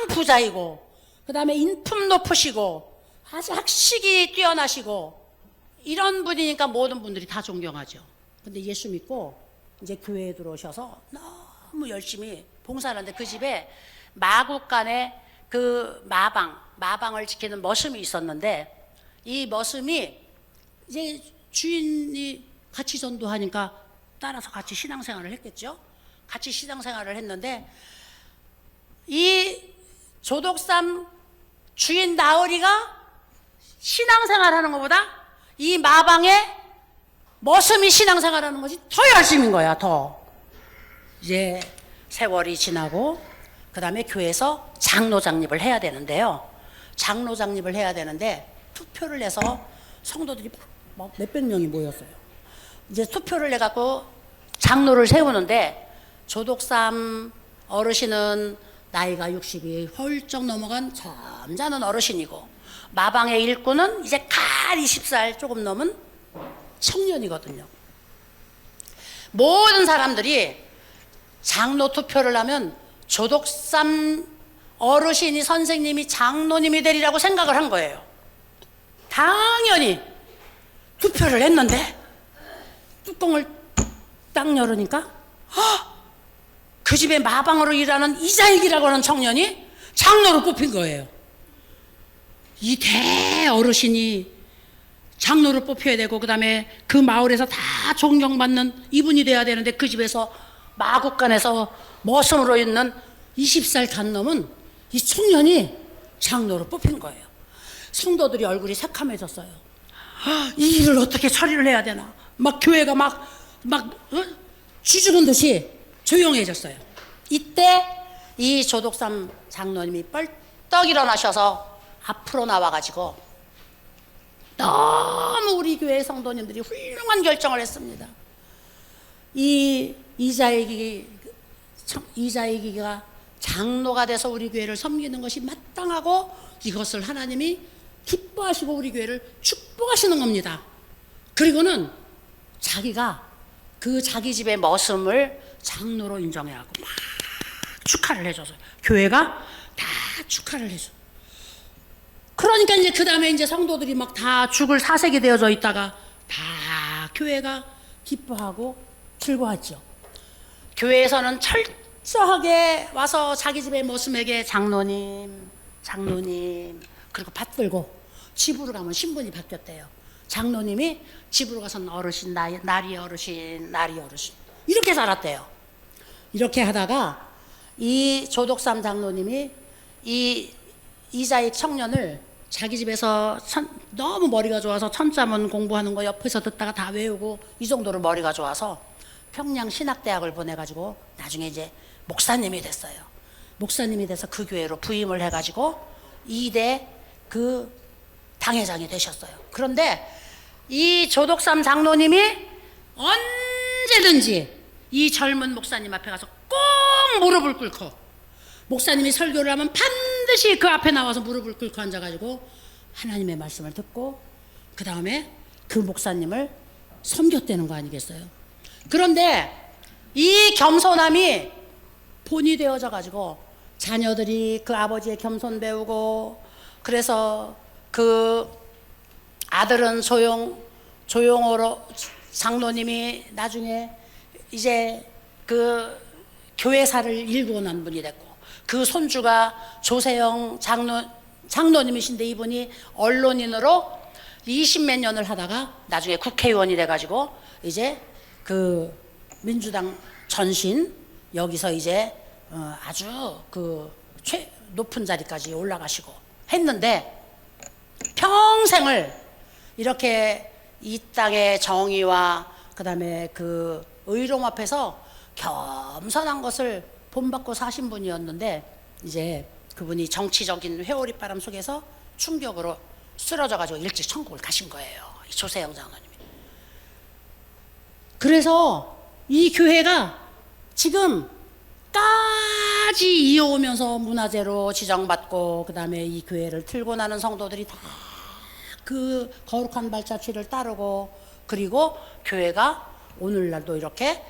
부자이고, 그 다음에 인품 높으시고, 아주 학식이 뛰어나시고, 이런 분이니까 모든 분들이 다 존경하죠. 근데 예수 믿고 이제 교회에 들어오셔서 너무 열심히 봉사하는데, 그 집에 마국간에 그 마방을 지키는 머슴이 있었는데, 이 머슴이 이제 주인이 같이 전도하니까 따라서 같이 신앙생활을 했겠죠. 같이 신앙생활을 했는데, 이 조독삼 주인 나으리가 신앙생활하는 것보다 이 마방의 머슴이 신앙생활하는 것이 더 열심인 거야. 더 이제 세월이 지나고 그 다음에 교회에서 장로장립을 해야 되는데요. 장로장립을 해야 되는데 투표를 해서 성도들이 막 몇백 명이 모였어요. 이제 투표를 해갖고 장로를 세우는데, 조독삼 어르신은 나이가 60이 훌쩍 넘어간 점잖은 어르신이고, 마방의 일꾼은 이제 칼 20살 조금 넘은 청년이거든요. 모든 사람들이 장로 투표를 하면 조독삼 어르신이 선생님이 장로님이 되리라고 생각을 한 거예요. 당연히 투표를 했는데 뚜껑을 딱 열으니까 그 집에 마방으로 일하는 이자익이라고 하는 청년이 장로로 뽑힌 거예요. 이 대어르신이 장로를 뽑혀야 되고, 그 다음에 그 마을에서 다 존경받는 이분이 돼야 되는데, 그 집에서 마국간에서 머슴으로 있는 20살 간 넘은 이 청년이 장로로 뽑힌 거예요. 성도들이 얼굴이 새카매졌어요. 이 일을 어떻게 처리를 해야 되나. 막 교회가 쥐죽은 듯이 조용해졌어요. 이때 이 조독삼 장로님이 뻘떡 일어나셔서 앞으로 나와가지고 너무 우리 교회 성도님들이 훌륭한 결정을 했습니다. 이 이자익이가 장로가 돼서 우리 교회를 섬기는 것이 마땅하고, 이것을 하나님이 기뻐하시고 우리 교회를 축복하시는 겁니다. 그리고는 자기가 그 자기 집의 머슴을 장로로 인정해하고 막 축하를 해줘서 교회가 다 축하를 해줘. 그러니까 이제 그 다음에 이제 성도들이 막 다 죽을 사색이 되어져 있다가 다 교회가 기뻐하고 즐거웠죠. 교회에서는 철저하게 와서 자기 집의 모습에게 장로님 그리고 받들고, 집으로 가면 신분이 바뀌었대요. 장로님이 집으로 가서는 어르신, 나리 어르신 이렇게 살았대요. 이렇게 하다가 이 조독삼 장로님이 이 이자익 청년을 자기 집에서 너무 머리가 좋아서 천자문 공부하는 거 옆에서 듣다가 다 외우고, 이 정도로 머리가 좋아서 평양 신학대학을 보내가지고 나중에 이제 목사님이 됐어요. 목사님이 돼서 그 교회로 부임을 해가지고 2대 그 당회장이 되셨어요. 그런데 이 조독삼 장로님이 언제든지 이 젊은 목사님 앞에 가서 꼭 무릎을 꿇고, 목사님이 설교를 하면 반드시 그 앞에 나와서 무릎을 꿇고 앉아가지고 하나님의 말씀을 듣고, 그 다음에 그 목사님을 섬겼다는 거 아니겠어요? 그런데 이 겸손함이 본이 되어져 가지고 자녀들이 그 아버지의 겸손 배우고, 그래서 그 아들은 조용호로 장로님이 나중에 이제 그 교회사를 일구어난 분이 됐고, 그 손주가 조세영 장로님이신데, 이분이 언론인으로 20몇 년을 하다가 나중에 국회의원이 돼가지고 이제 그 민주당 전신 여기서 이제 아주 그 높은 자리까지 올라가시고 했는데, 평생을 이렇게 이 땅의 정의와 그 다음에 그 의로움 앞에서 겸손한 것을 본받고 사신 분이었는데, 이제 그분이 정치적인 회오리바람 속에서 충격으로 쓰러져가지고 일찍 천국을 가신 거예요, 이 조세영 장로님이. 그래서 이 교회가 지금 끝까지 이어오면서 문화재로 지정받고 그다음에 이 교회를 틀고 나는 성도들이 다 그 거룩한 발자취를 따르고 그리고 교회가 오늘날도 이렇게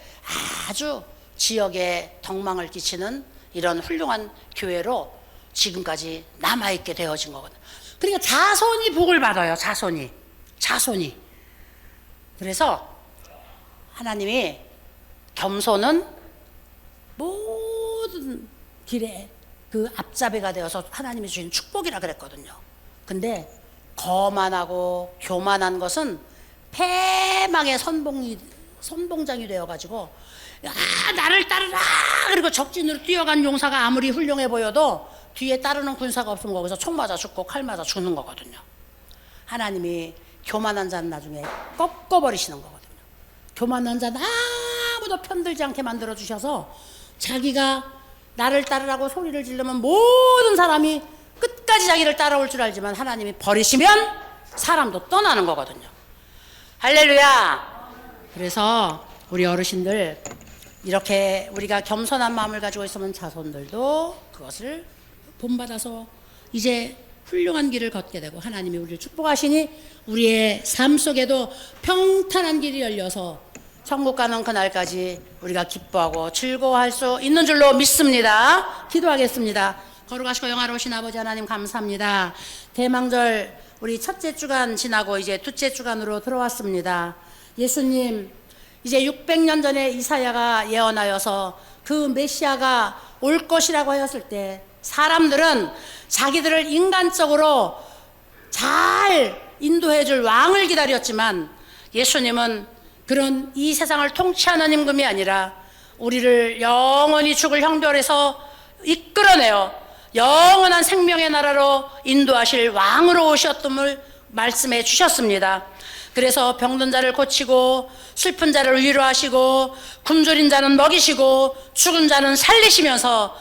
아주 지역에 덕망을 끼치는 이런 훌륭한 교회로 지금까지 남아있게 되어진 거거든요. 그러니까 자손이 복을 받아요. 자손이. 그래서 하나님이 겸손은 모든 길에 그 앞잡이가 되어서 하나님이 주신 축복이라 그랬거든요. 근데 거만하고 교만한 것은 패망의 선봉장이 되어가지고 나를 따르라 그리고 적진으로 뛰어간 용사가 아무리 훌륭해 보여도 뒤에 따르는 군사가 없으면 거기서 총 맞아 죽고 칼 맞아 죽는 거거든요. 하나님이 교만한 자는 나중에 꺾어버리시는 거거든요. 교만한 자는 아무도 편들지 않게 만들어 주셔서 자기가 나를 따르라고 소리를 지르면 모든 사람이 끝까지 자기를 따라올 줄 알지만 하나님이 버리시면 사람도 떠나는 거거든요. 할렐루야. 그래서 우리 어르신들 이렇게 우리가 겸손한 마음을 가지고 있으면 자손들도 그것을 본받아서 이제 훌륭한 길을 걷게 되고 하나님이 우리를 축복하시니 우리의 삶 속에도 평탄한 길이 열려서 천국 가는 그날까지 우리가 기뻐하고 즐거워할 수 있는 줄로 믿습니다. 기도하겠습니다. 거룩하시고 영화로우신 아버지 하나님 감사합니다. 대망절 우리 첫째 주간 지나고 이제 둘째 주간으로 들어왔습니다. 예수님 이제 600년 전에 이사야가 예언하여서 그 메시아가 올 것이라고 하였을 때 사람들은 자기들을 인간적으로 잘 인도해 줄 왕을 기다렸지만 예수님은 그런 이 세상을 통치하는 임금이 아니라 우리를 영원히 죽을 형벌에서 이끌어내어 영원한 생명의 나라로 인도하실 왕으로 오셨음을 말씀해 주셨습니다. 그래서 병든 자를 고치고 슬픈 자를 위로하시고 굶주린 자는 먹이시고 죽은 자는 살리시면서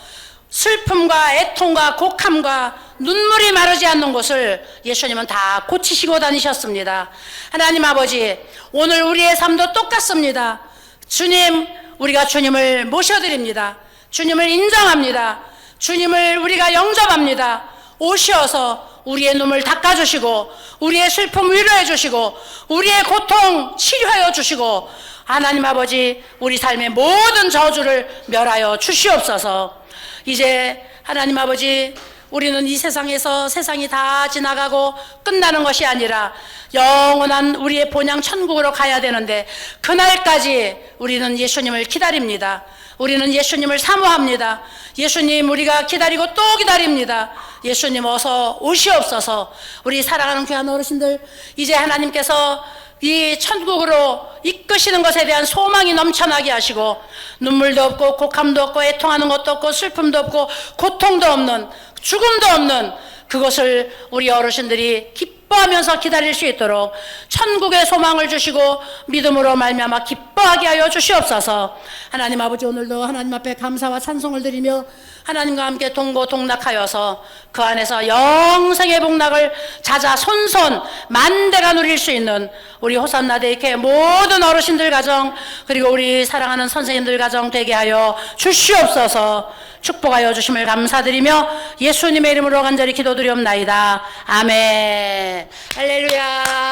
슬픔과 애통과 곡함과 눈물이 마르지 않는 곳을 예수님은 다 고치시고 다니셨습니다. 하나님 아버지, 오늘 우리의 삶도 똑같습니다. 주님, 우리가 주님을 모셔드립니다. 주님을 인정합니다. 주님을 우리가 영접합니다. 오셔서 우리의 눈물 닦아주시고 우리의 슬픔 위로해 주시고 우리의 고통 치료하여 주시고 하나님 아버지, 우리 삶의 모든 저주를 멸하여 주시옵소서. 이제 하나님 아버지, 우리는 이 세상에서 세상이 다 지나가고 끝나는 것이 아니라 영원한 우리의 본향 천국으로 가야 되는데 그날까지 우리는 예수님을 기다립니다. 우리는 예수님을 사모합니다. 예수님, 우리가 기다리고 또 기다립니다. 예수님 어서 오시옵소서. 우리 사랑하는 귀한 어르신들, 이제 하나님께서 이 천국으로 이끄시는 것에 대한 소망이 넘쳐나게 하시고 눈물도 없고 곡함도 없고 애통하는 것도 없고 슬픔도 없고 고통도 없는, 죽음도 없는 그것을 우리 어르신들이 기뻐하면서 기다릴 수 있도록 천국의 소망을 주시고 믿음으로 말미암아 기뻐하게 하여 주시옵소서. 하나님 아버지, 오늘도 하나님 앞에 감사와 찬송을 드리며 하나님과 함께 동고동락하여서 그 안에서 영생의 복락을 자자 손손 만대가 누릴 수 있는 우리 호산나 대교회 모든 어르신들 가정 그리고 우리 사랑하는 선생님들 가정 되게 하여 주시옵소서. 축복하여 주심을 감사드리며 예수님의 이름으로 간절히 기도드리옵나이다. 아멘. 할렐루야.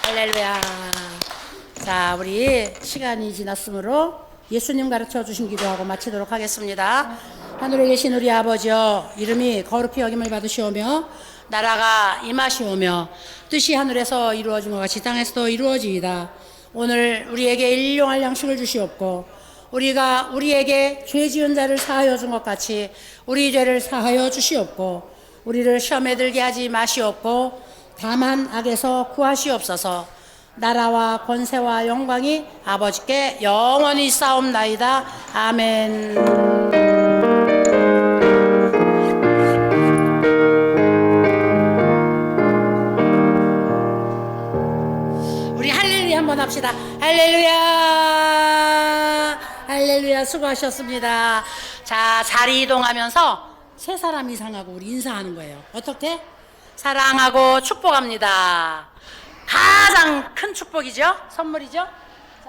할렐루야. 자, 우리 시간이 지났으므로 예수님 가르쳐 주신 기도하고 마치도록 하겠습니다. 하늘에 계신 우리 아버지여, 이름이 거룩히 여김을 받으시오며 나라가 임하시오며 뜻이 하늘에서 이루어진 것 같이 땅에서도 이루어지이다. 오늘 우리에게 일용할 양식을 주시옵고 우리가 우리에게 죄 지은 자를 사하여 준 것 같이 우리 죄를 사하여 주시옵고 우리를 시험에 들게 하지 마시옵고 다만 악에서 구하시옵소서. 나라와 권세와 영광이 아버지께 영원히 싸움나이다. 아멘. 우리 할렐루야 한번 합시다. 할렐루야. 할렐루야. 수고하셨습니다. 자, 자리 이동하면서 세 사람 이상하고 우리 인사하는 거예요. 어떻게? 사랑하고 축복합니다. 가장 큰 축복이죠? 선물이죠?